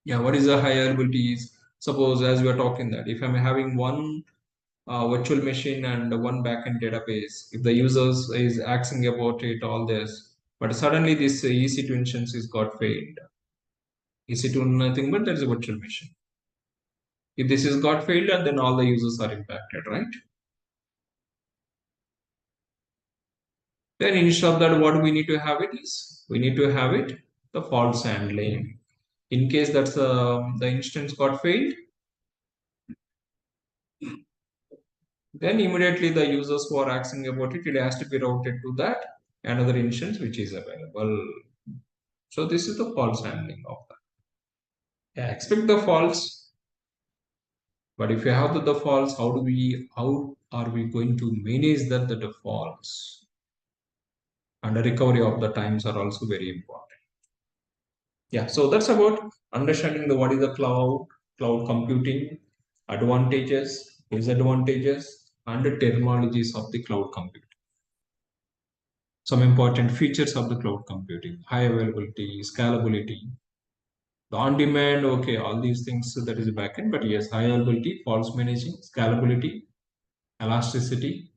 Yeah, what is the high availability is, suppose as we are talking that if I'm having one virtual machine and one backend database, if the users is asking about it, all this, but suddenly this EC2 instance is got failed. EC2 nothing but there's a virtual machine. If this is got failed, then all the users are impacted, right? Then instead of that, what we need to have it is, we need to have it the false handling. In case that's the instance got failed, then immediately the users who are asking about it, it has to be routed to that another instance which is available. So this is the false handling of that. Yeah, expect the false, but if you have the false, how are we going to manage that the false? and the recovery of the times are also very important. Yeah, so that's about understanding what is the cloud computing, advantages, disadvantages, and the terminologies of the cloud computing. Some important features of the cloud computing: high availability, scalability, the on-demand, okay, all these things, that is backend, but yes, high availability, false managing, scalability, elasticity.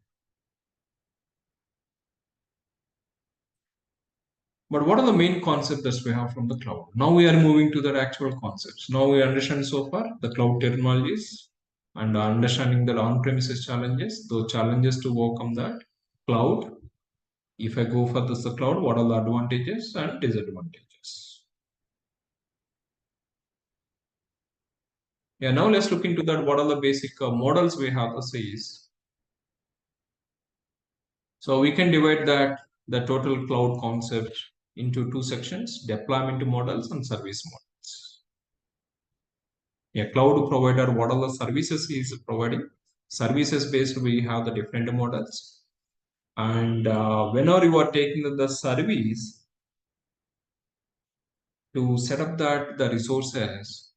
But what are the main concepts that we have from the cloud? Now we are moving to the actual concepts. Now we understand so far the cloud terminologies and understanding the on-premises challenges, those challenges to overcome that. Cloud, if I go for this the cloud, what are the advantages and disadvantages? Yeah, now let's look into that. What are the basic models we have to see is. So we can divide the total cloud concept into two sections: deployment models and service models. A cloud provider, what are the services he is providing? Services based, we have the different models. And whenever you are taking the service to set up the resources,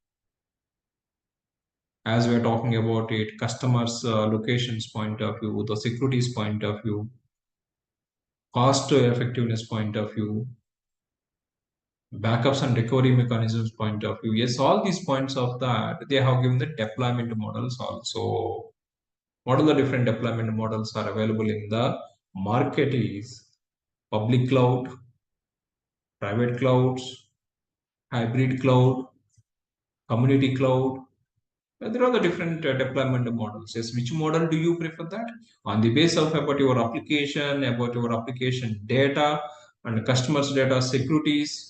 as we are talking about it, customers locations point of view, the securities point of view, cost effectiveness point of view, backups and recovery mechanisms point of view. Yes, all these points of that, they have given the deployment models also. What are the different deployment models are available in the market is public cloud, private clouds, hybrid cloud, community cloud. There are the different deployment models. Yes, which model do you prefer that? On the basis of about your application data and customers data securities.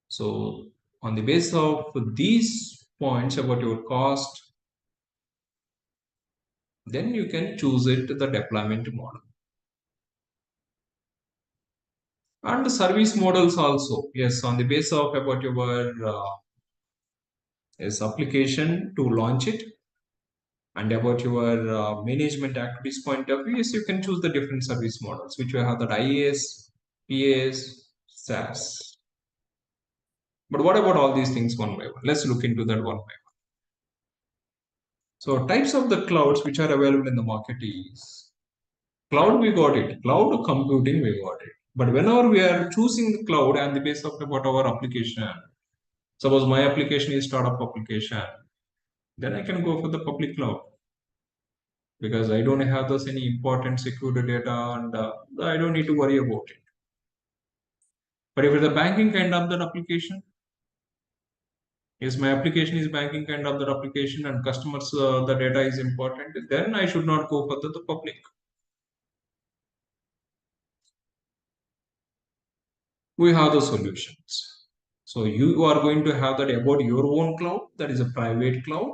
So on the basis of these points about your cost, then you can choose it the deployment model. And the service models also, yes, on the basis of about your application to launch it and about your management activities point of view, yes, you can choose the different service models, which will have that IaaS, PaaS, SaaS. But what about all these things one by one? Let's look into that one by one. So types of the clouds which are available in the market is cloud, we got it. Cloud computing, we got it. But whenever we are choosing the cloud and the base of about our application, suppose my application is startup application, then I can go for the public cloud because I don't have those any important security data and I don't need to worry about it. But if it's a banking kind of that application, yes, my application is banking kind of that application and customers, the data is important, then I should not go for the public. We have the solutions. So you are going to have that about your own cloud, that is a private cloud.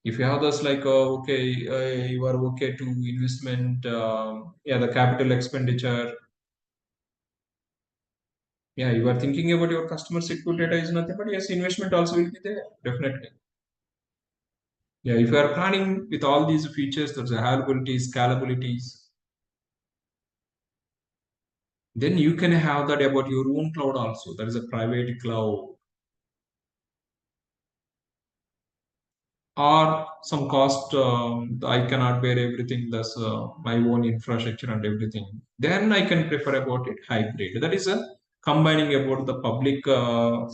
If you have this like, okay, you are okay to investment, yeah, the capital expenditure. Yeah, you are thinking about your customer security data is nothing, but yes, investment also will be there, definitely. Yeah, if you are planning with all these features, there's availability, scalabilities, then you can have that about your own cloud also. There is a private cloud. Or some cost, I cannot bear everything, that's my own infrastructure and everything, then I can prefer about it hybrid. That is a combining about the public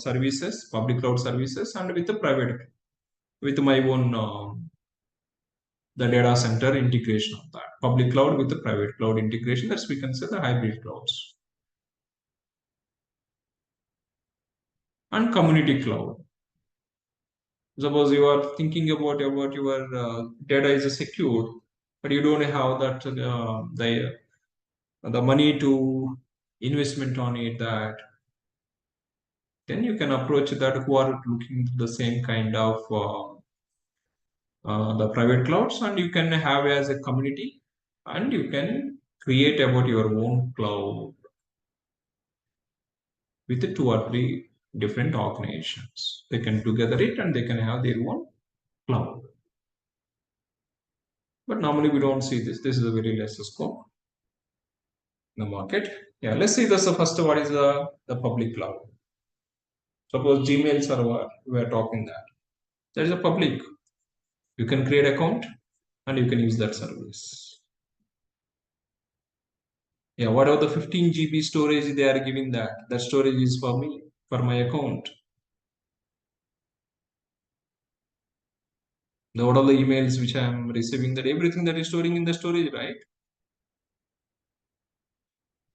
services, public cloud services, and with the private, with my own the data center integration of that public cloud with the private cloud integration. That's we can say the hybrid clouds. And community cloud, suppose you are thinking about your data is secure, but you don't have that the money to investment on it, that then you can approach that who are looking the same kind of the private clouds, and you can have as a community and you can create about your own cloud with the 2 or 3 different organizations. They can together it and they can have their own cloud. But normally we don't see this. This is a very less scope in the market. Yeah, let's see this. The first what is the public cloud. Suppose Gmail server, we are talking that. There is a public. You can create account and you can use that service. Yeah, whatever the 15 GB storage they are giving that storage is for me, for my account. What are the emails which I am receiving, that everything that is storing in the storage, right?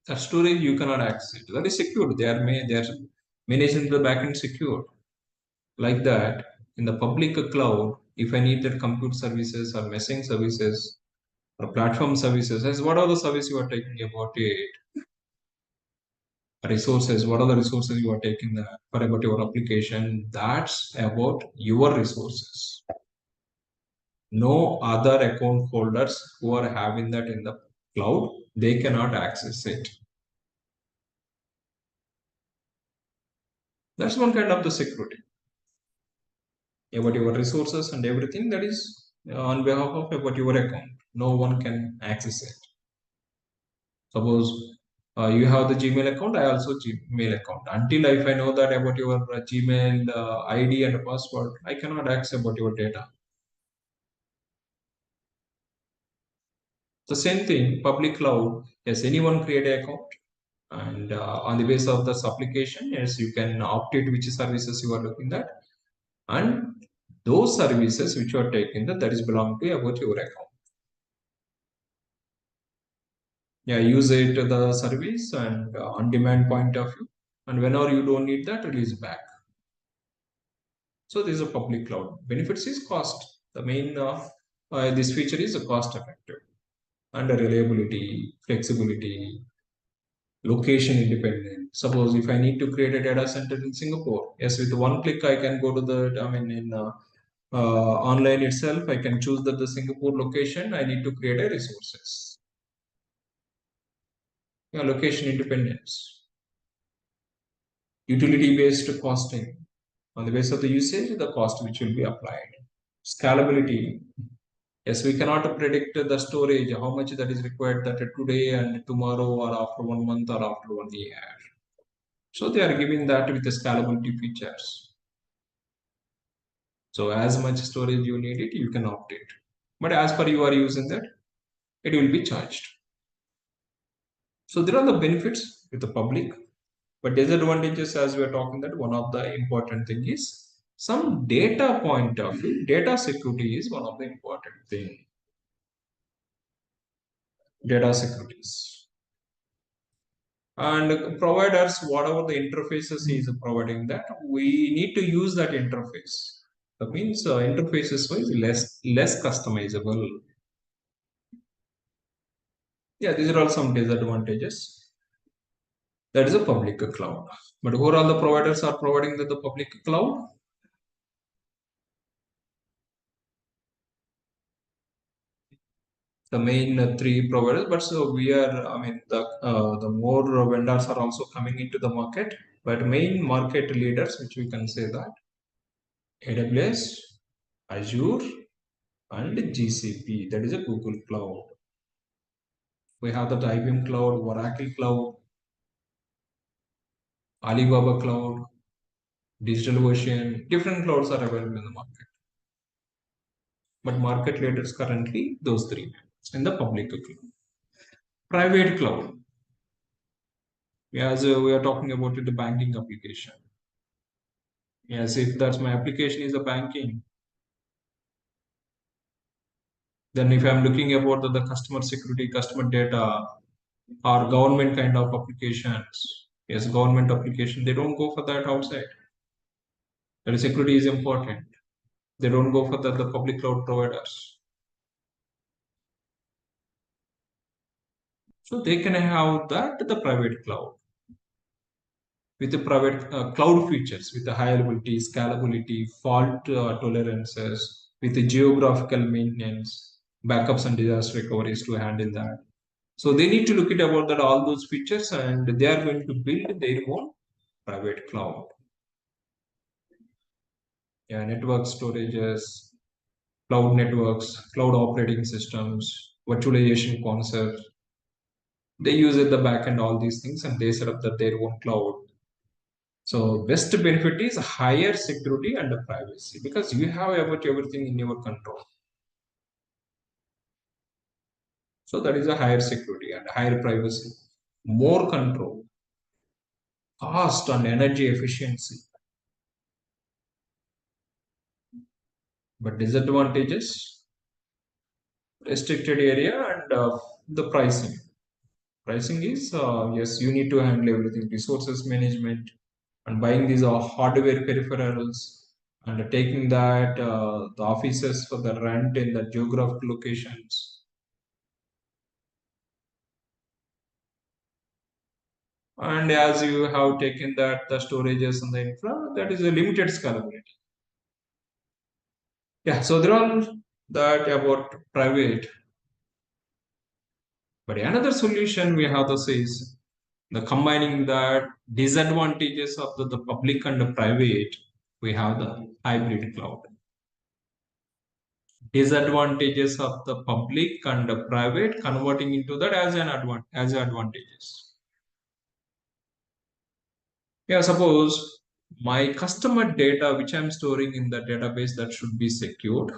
That storage you cannot access. That is secured. They are managed in the backend secured. Like that, in the public cloud, if I need that compute services or messaging services or platform services, as what are the service you are taking about it? Resources, what are the resources you are taking for about your application? That's about your resources. No other account holders who are having that in the cloud, they cannot access it. That's one kind of the security about your resources and everything, that is on behalf of about your account. No one can access it. Suppose you have the Gmail account, I also Gmail account. Until if I know that about your Gmail ID and password, I cannot access about your data. The same thing, public cloud, yes, anyone create an account, and on the basis of this application, yes, you can opt it which services you are looking at, and those services which you are taking that is belong to about your account. Yeah, use it the service and on demand point of view, and whenever you don't need that, release back. So this is a public cloud. Benefits is cost. The main this feature is a cost effective and reliability, flexibility, location independent. Suppose if I need to create a data center in Singapore, yes, with one click I can go to the, online itself, I can choose the Singapore location. I need to create a resources. Yeah, location independence. Utility based costing. On the basis of the usage, the cost which will be applied. Scalability. Yes, we cannot predict the storage, how much that is required that today and tomorrow or after 1 month or after 1 year. So they are giving that with the scalability features. So as much storage you need it, you can opt it. But as per you are using that, it will be charged. So there are the benefits with the public, but disadvantages, as we are talking, that one of the important thing is some data point of view, data security is one of the important thing. Data securities. And providers, whatever the interfaces he is providing, that we need to use that interface. That means interfaces is less customizable. Yeah, these are all some disadvantages. That is a public cloud. But who are all the providers are providing the public cloud? The main three providers, but so we are, the more vendors are also coming into the market, but main market leaders, which we can say that AWS, Azure, and GCP, that is a Google Cloud. We have that IBM Cloud, Oracle Cloud, Alibaba Cloud, DigitalOcean, different clouds are available in the market. But market leaders currently, those three in the public cloud. Private cloud. As we are talking about the banking application. Yes, if that's my application is a banking, then if I'm looking about the customer security, customer data, or government kind of applications, yes, government application, they don't go for that outside. That security is important. They don't go for the public cloud providers. So they can have that the private cloud with the private cloud features with the high availability, scalability, fault tolerances, with the geographical maintenance, backups and disaster recoveries to handle that. So they need to look at about that all those features, and they are going to build their own private cloud. Yeah, network storages, cloud networks, cloud operating systems, virtualization concepts. They use at the back end all these things and they set up their own cloud. So best benefit is higher security and privacy because you have about everything in your control. So that is a higher security and higher privacy, more control, cost and energy efficiency. But disadvantages, restricted area and the pricing. Pricing is, yes, you need to handle everything, resources management and buying these hardware peripherals and taking that the offices for the rent in the geographic locations. And as you have taken that the storages and the infra, that is a limited scalability. Yeah, so they're all that about private. But another solution we have to say is the combining the disadvantages of the public and the private, we have the hybrid cloud. Disadvantages of the public and the private converting into that as advantages. Yeah, suppose my customer data which I'm storing in the database that should be secured.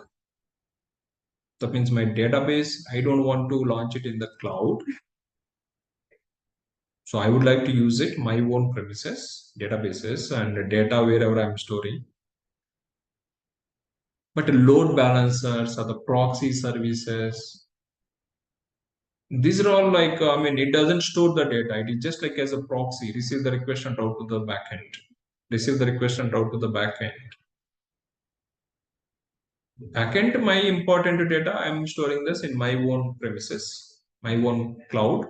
That means my database, I don't want to launch it in the cloud. So I would like to use it my own premises, databases and data wherever I'm storing. But load balancers or the proxy services, these are all like, it doesn't store the data. It is just like as a proxy, receive the request and route to the backend. Receive the request and route to the backend. Backend, my important data, I'm storing this in my own premises, my own cloud.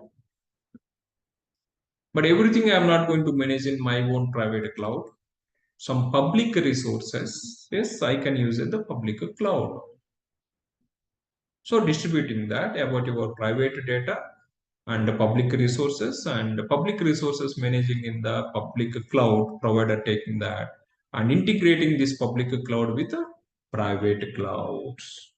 But everything I'm not going to manage in my own private cloud. Some public resources, yes, I can use in the public cloud. So distributing that about your private data and the public resources and the public resources managing in the public cloud provider taking that and integrating this public cloud with the private clouds.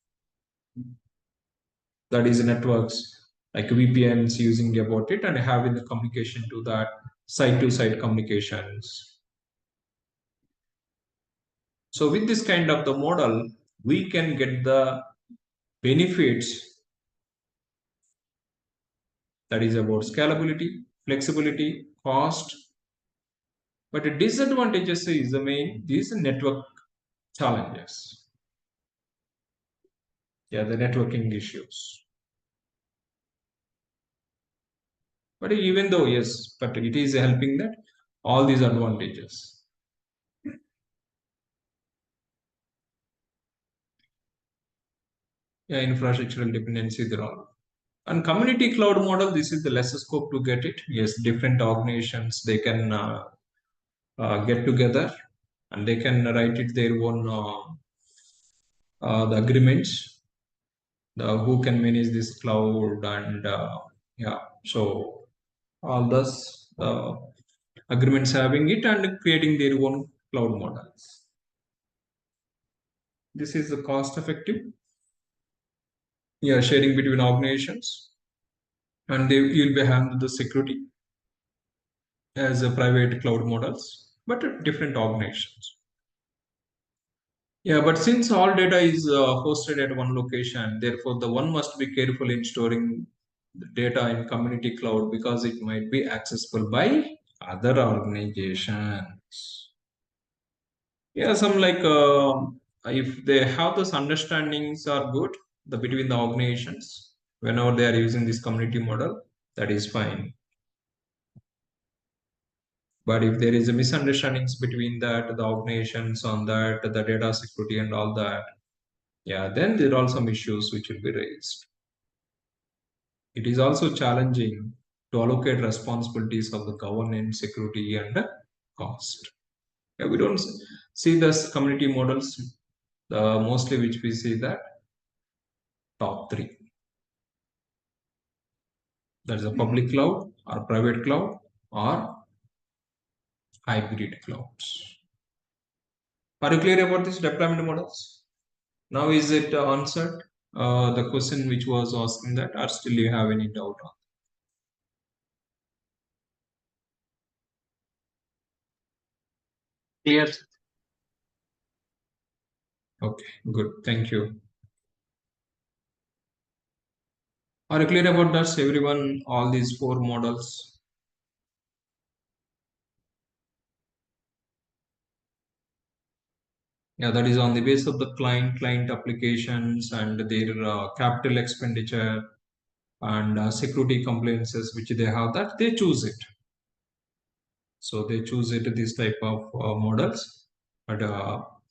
That is networks like VPNs using about it and having the communication to that site-to-site communications. So with this kind of the model, we can get the benefits that is about scalability, flexibility, cost. But the disadvantages is the main, these network challenges. Yeah, the networking issues. But even though, yes, but it is helping that all these advantages. Yeah, infrastructural dependency, they're all. And community cloud model, this is the lesser scope to get it. Yes, different organizations, they can get together and they can write it their own the agreements, the who can manage this cloud and yeah, so all those agreements having it and creating their own cloud models. This is the cost effective. Yeah, sharing between organizations, and you'll be having the security as a private cloud models, but different organizations. Yeah, but since all data is hosted at one location, therefore the one must be careful in storing the data in community cloud because it might be accessible by other organizations. Yeah, some like if they have those understandings are good, the between the organizations, whenever they are using this community model, that is fine. But if there is a misunderstandings between that, the organizations on that, the data security and all that, yeah, then there are some issues which will be raised. It is also challenging to allocate responsibilities of the governance, security, and cost. Yeah, we don't see this community models, mostly which we see that top three. That is a public cloud or private cloud or hybrid clouds. Are you clear about these deployment models? Now is it answered? The question which was asking that, or still you have any doubt on? Clear. Okay, good. Thank you. Are you clear about that, everyone? All these four models. Yeah, that is on the basis of the client applications and their capital expenditure and security compliances which they have, that they choose it. So they choose it this type of models, but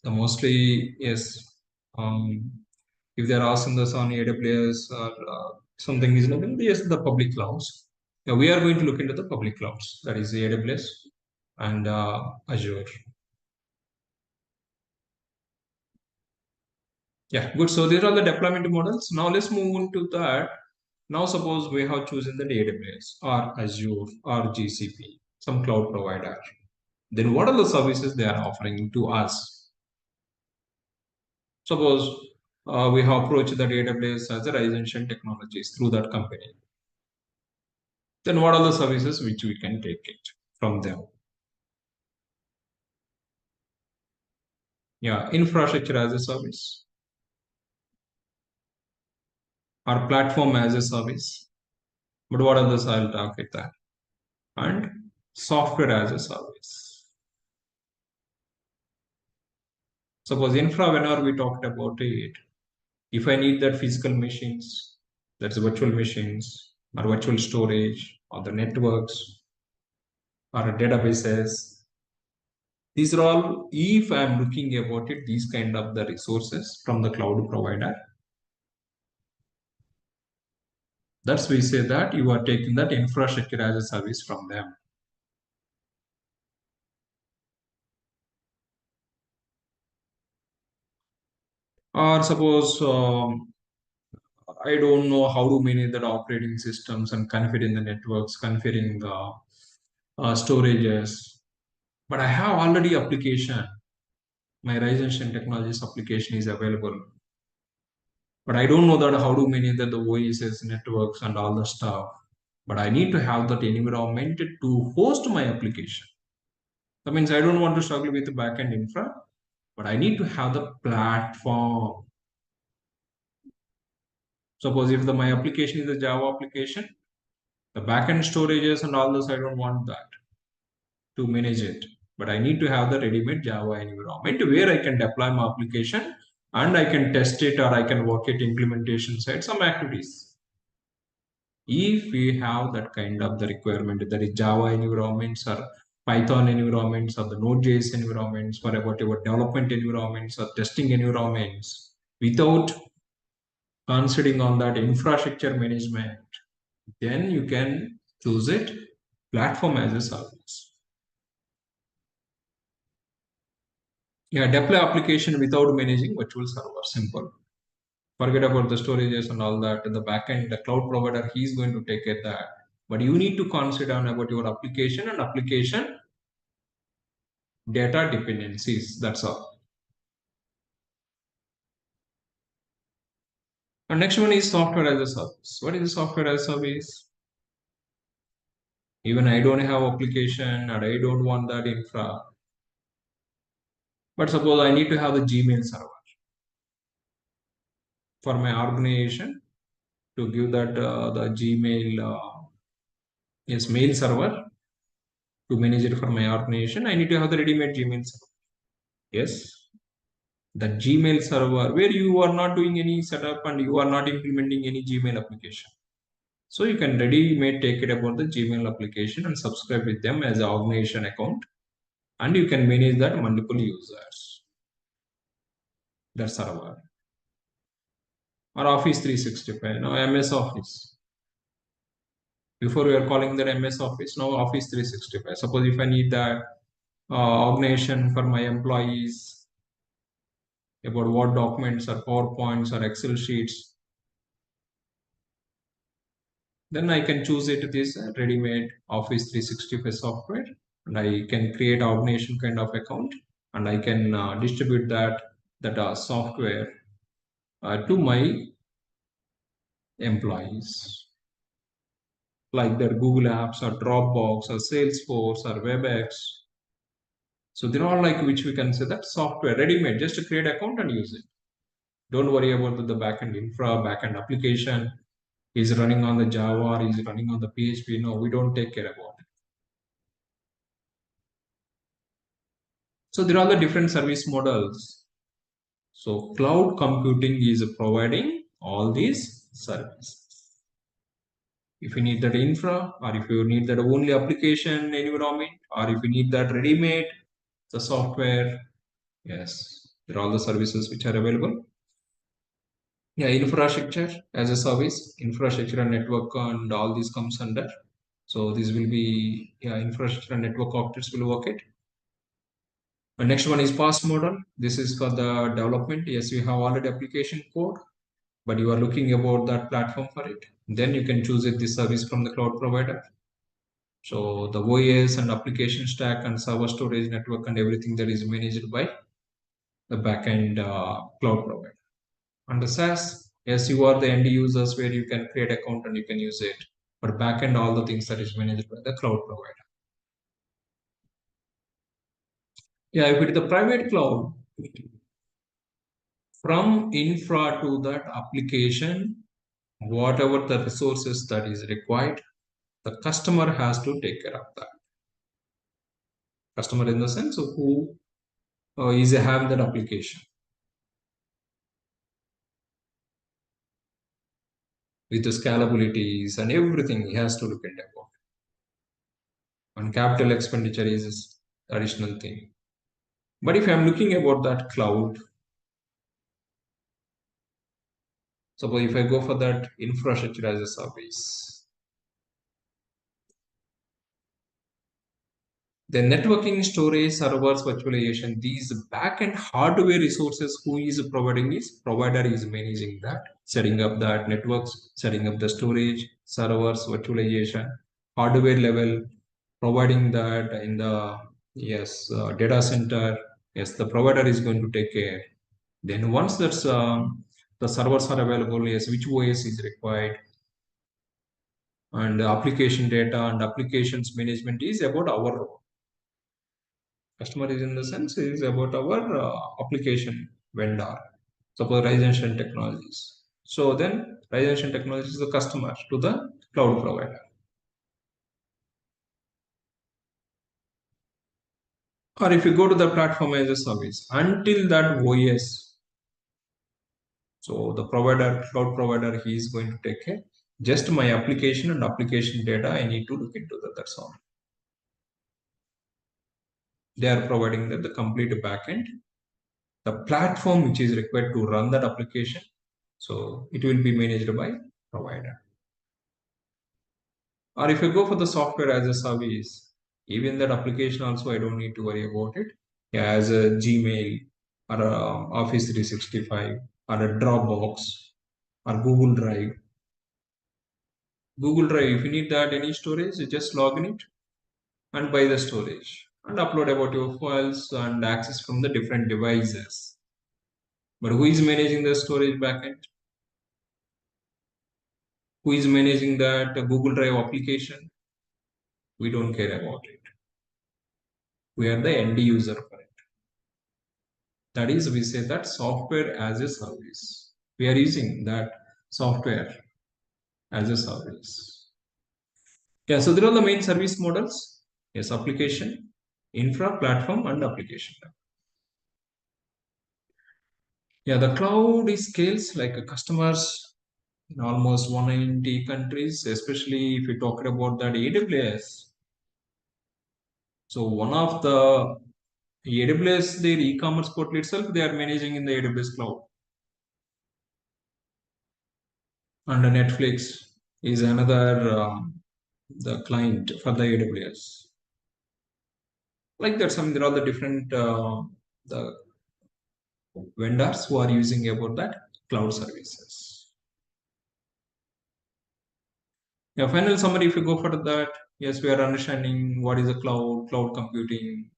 mostly yes. If they're asking us on AWS or something reasonable, yes, the public clouds. Now we are going to look into the public clouds, that is AWS and Azure. Yeah, good. So these are the deployment models. Now let's move on to that. Now suppose we have chosen the AWS or Azure or GCP, some cloud provider. Then what are the services they are offering to us? Suppose we have approached that AWS as a Ryzen technologies through that company. Then what are the services which we can take it from them? Yeah, infrastructure as a service or platform as a service. But what others I'll talk with that? And software as a service. Suppose infra, whenever we talked about it, if I need that physical machines, that's virtual machines or virtual storage or the networks or databases, these are all, if I am looking about it, these kind of the resources from the cloud provider. That's we say that you are taking that infrastructure as a service from them. Or suppose I don't know how to manage that operating systems and configuring the networks, configuring the storages, but I have already application. My Ryzen technologies application is available, but I don't know that how to manage that the OSS networks and all the stuff. But I need to have that environment to host my application. That means I don't want to struggle with the backend infra, but I need to have the platform. Suppose if my application is a Java application, the backend storages and all this, I don't want that to manage it. But I need to have the ready-made Java environment where I can deploy my application and I can test it or I can work at implementation side, some activities. If we have that kind of the requirement, that is Java environments or Python environments or the Node.js environments, for about your development environments or testing environments, without considering on that infrastructure management, then you can choose it platform as a service. Yeah, deploy application without managing virtual server, simple. Forget about the storages and all that. The backend, the cloud provider, he's going to take care of that. But you need to consider about your application and application data dependencies. That's all. And next one is software as a service. What is the software as a service? Even I don't have application and I don't want that infra. But suppose I need to have the Gmail server for my organization to give that the Gmail yes, mail server to manage it for my organization. I need to have the ready-made Gmail server. Yes, the Gmail server where you are not doing any setup and you are not implementing any Gmail application. So you can ready-made take it about the Gmail application and subscribe with them as an organization account, and you can manage that multiple users. That server. Or Office 365, now MS Office. Before we are calling that MS Office, now Office 365. Suppose if I need that organization for my employees about what documents or PowerPoints or Excel sheets, then I can choose it this ready-made Office 365 software, and I can create organization kind of account, and I can distribute that software to my employees, like their Google Apps or Dropbox or Salesforce or WebEx. So they're all like which we can say that software ready-made, just to create account and use it. Don't worry about the backend infra, backend application is running on the Java or is running on the PHP. No, we don't take care about it. So there are the different service models. So cloud computing is providing all these services. If you need that infra, or if you need that only application environment, or if you need that ready-made, the software, yes, there are all the services which are available. Yeah, infrastructure as a service, infrastructure and network and all these comes under. So this will be, yeah, infrastructure and network objects will work it. The next one is PaaS model. This is for the development. Yes, you have already application code, but you are looking about that platform for it. Then you can choose it, this service from the cloud provider. So the OS and application stack and server storage network and everything that is managed by the backend cloud provider. And the SaaS, yes, you are the end users where you can create account and you can use it. But backend, all the things that is managed by the cloud provider. Yeah, if it is the private cloud, from infra to that application, whatever the resources that is required, the customer has to take care of that. Customer in the sense of who is having that application. With the scalabilities and everything, he has to look at about. And capital expenditure is additional thing. But if I'm looking about that cloud, suppose if I go for that infrastructure as a service, the networking, storage, servers, virtualization, these backend hardware resources, who is providing is provider is managing that, setting up that networks, setting up the storage, servers, virtualization, hardware level, providing that in the data center. Yes, the provider is going to take care. Then once that's the servers are available, yes, which OS is required, and the application data and applications management is about our role. Customer is in the sense is about our application vendor, suppose Ryzen Technologies. So then Ryzen Technologies is the customer to the cloud provider. Or if you go to the platform as a service, until that OS, so the provider, cloud provider, he is going to take care. Just my application and application data, I need to look into that, that's all. They are providing the complete backend, the platform which is required to run that application. So it will be managed by provider. Or if you go for the software as a service, even that application also, I don't need to worry about it. Yeah, as a Gmail or a Office 365 or a Dropbox or Google Drive. Google Drive, if you need that any storage, you just log in it and buy the storage and upload about your files and access from the different devices. But who is managing the storage backend? Who is managing that Google Drive application? We don't care about it. We are the end user for it. That is, we say that software as a service. We are using that software as a service. Yeah, so there are the main service models. Yes, application, infra, platform, and application. Yeah, the cloud scales like customers in almost 190 countries, especially if you talk about that AWS. So one of the AWS, their e-commerce portal itself, they are managing in the AWS cloud. And Netflix is another the client for the AWS. Like that, there are the different the vendors who are using about that cloud services. Yeah, final summary, if you go for that, yes, we are understanding what is the cloud computing.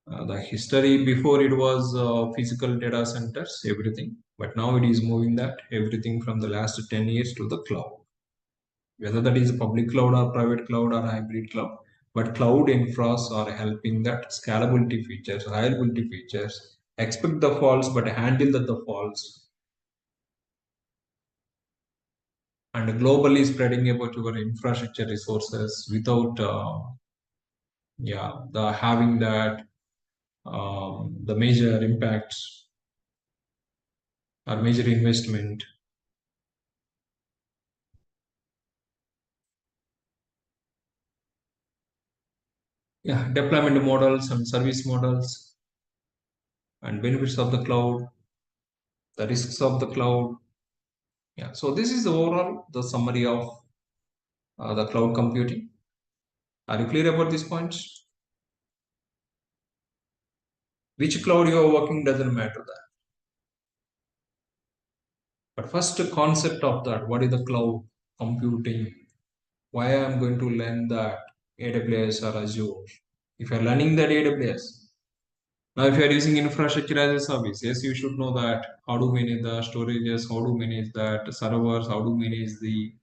The history before it was physical data centers, everything. But now it is moving that everything from the last 10 years to the cloud. Whether that is a public cloud or private cloud or hybrid cloud, but cloud infras are helping that scalability features, reliability features, expect the faults but handle the faults, and globally spreading about your infrastructure resources without the having that the major impacts or major investment. Yeah, deployment models and service models and benefits of the cloud, the risks of the cloud. Yeah, so this is overall the summary of the cloud computing. Are you clear about these points? Which cloud you are working doesn't matter that. But first concept of that, what is the cloud computing? Why I am going to learn that AWS or Azure? If you are learning that AWS, now if you are using infrastructure as a service, yes, you should know that how to manage the storages, how to manage that servers, how to manage the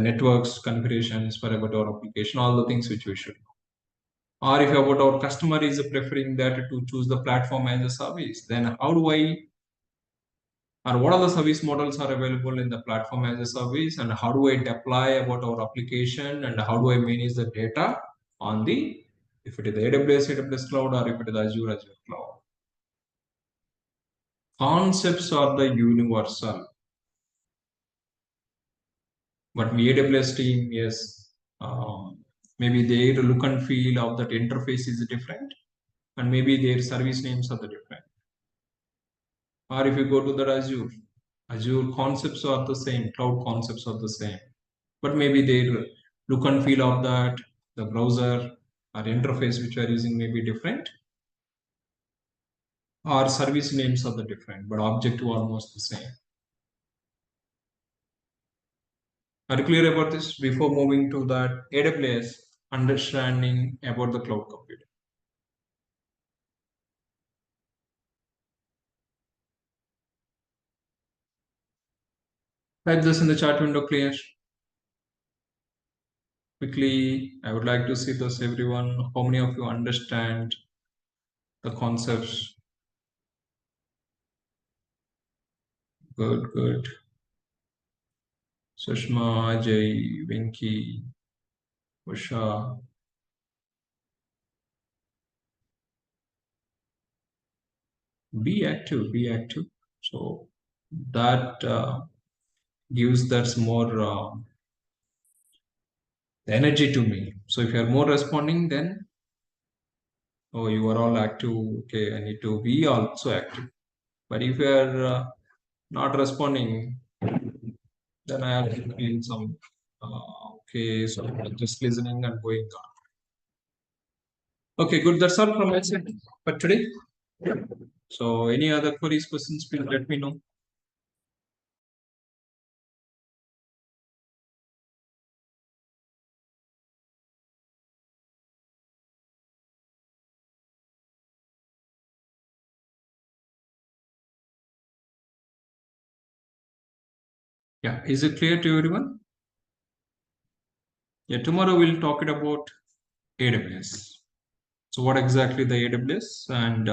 networks configurations for about our application, all the things which we should know. Or if about our customer is preferring that to choose the platform as a service, then how do I, or what are the service models are available in the platform as a service, and how do I deploy about our application, and how do I manage the data on the, if it is the AWS cloud, or if it is Azure cloud. Concepts are the universal, but the AWS team, yes, maybe their look and feel of that interface is different, and maybe their service names are the different. Or if you go to the Azure concepts are the same, cloud concepts are the same, but maybe their look and feel of that, the browser or interface which we are using may be different, or service names are the different, but objective almost the same. Are you clear about this? Before moving to that AWS, understanding about the cloud computing. Type this in the chat window, clear? Quickly, I would like to see this, everyone. How many of you understand the concepts? Good, good. Sushma, Ajay, Venki, Usha. Be active, be active. So that gives that more energy to me. So if you are more responding, then oh, you are all active. Okay, I need to be also active. But if you are not responding, then I have to feel some okay. So I'm just listening and going on. Okay, good. That's all from my side for today. So any other queries, questions, please let me know. Yeah, is it clear to everyone? Yeah, tomorrow we'll talk it about AWS. So what exactly the AWS, and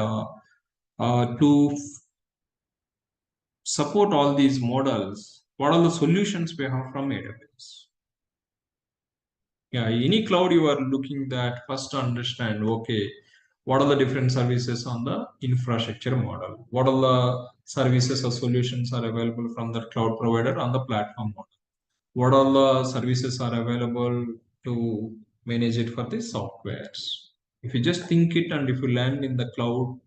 to support all these models, what are the solutions we have from AWS? Yeah, any cloud you are looking that first understand, okay, what are the different services on the infrastructure model? What are the services or solutions are available from the cloud provider on the platform model? What all the services are available to manage it for the softwares? If you just think it and if you land in the cloud,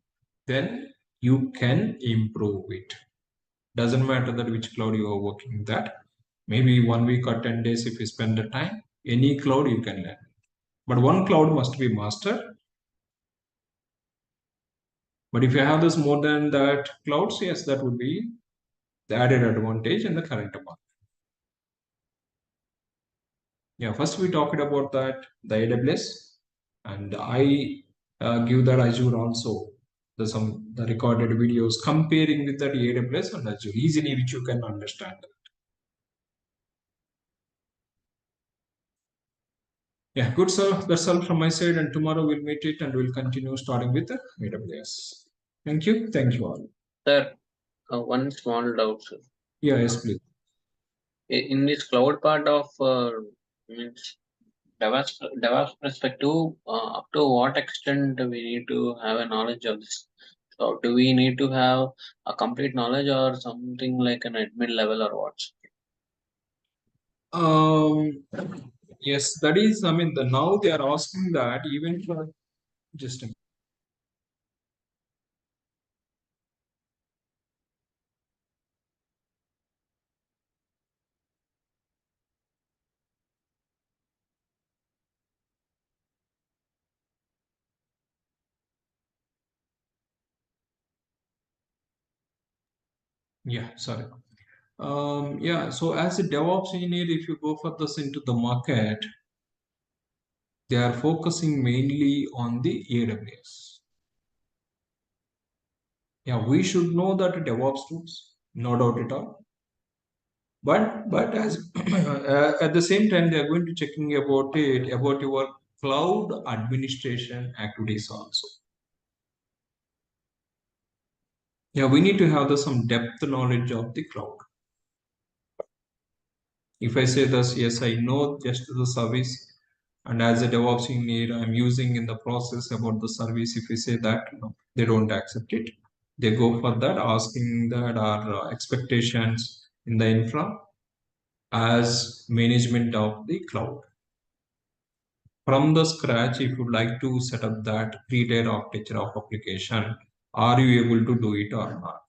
then you can improve it. Doesn't matter that which cloud you are working that. Maybe 1 week or 10 days if you spend the time, any cloud you can learn. But one cloud must be mastered. But if you have this more than that clouds, yes, that would be the added advantage in the current market. Yeah, first we talked about that, the AWS, and I give that Azure also. the recorded videos comparing with that AWS and Azure easily, which you can understand. Yeah, good, sir. That's all from my side. And tomorrow we'll meet it and we'll continue starting with the AWS. Thank you. Thank you all. Sir, one small doubt, sir. Yeah, yes, please. In this cloud part of means DevOps perspective, up to what extent we need to have a knowledge of this? So do we need to have a complete knowledge or something like an admin level or what? Yes, that is, I mean, now they are asking that even for just a yeah, sorry. Yeah, so as a DevOps engineer, if you go for this into the market, they are focusing mainly on the AWS. Yeah, we should know that DevOps tools, no doubt at all. But as at the same time, they are going to checking about it about your cloud administration activities also. Yeah, we need to have some depth knowledge of the cloud. If I say this, yes, I know just the service, and as a DevOps engineer, I'm using in the process about the service. If we say that, no, they don't accept it. They go for that, asking that our expectations in the infra as management of the cloud. From the scratch, if you like to set up that pre-tier architecture of application, are you able to do it or not?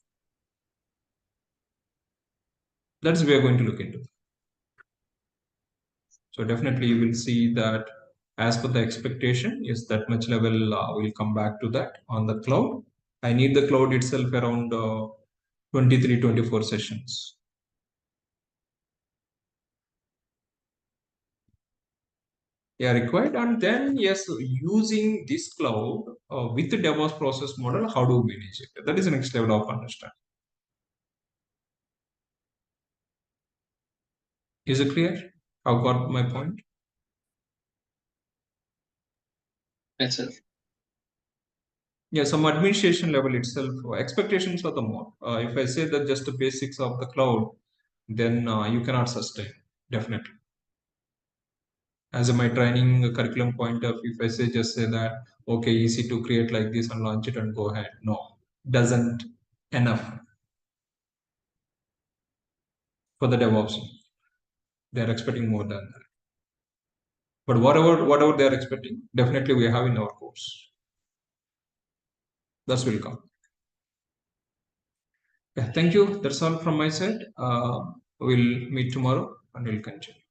That's we are going to look into. So definitely you will see that as per the expectation, yes, that much level will come back to that on the cloud. I need the cloud itself around 23, 24 sessions. Yeah, required. And then, yes, using this cloud with the DevOps process model, how do we manage it? That is the next level of understanding. Is it clear? How got my point? Yes, sir. Yeah, some administration level itself, expectations are the more. If I say that just the basics of the cloud, then you cannot sustain, definitely. As my training curriculum point of view, if I say just say that, okay, easy to create like this and launch it and go ahead. No, doesn't enough for the DevOps. They're expecting more than that. But whatever they're expecting, definitely we have in our course. That's will come. Yeah, thank you. That's all from my side. We'll meet tomorrow and we'll continue.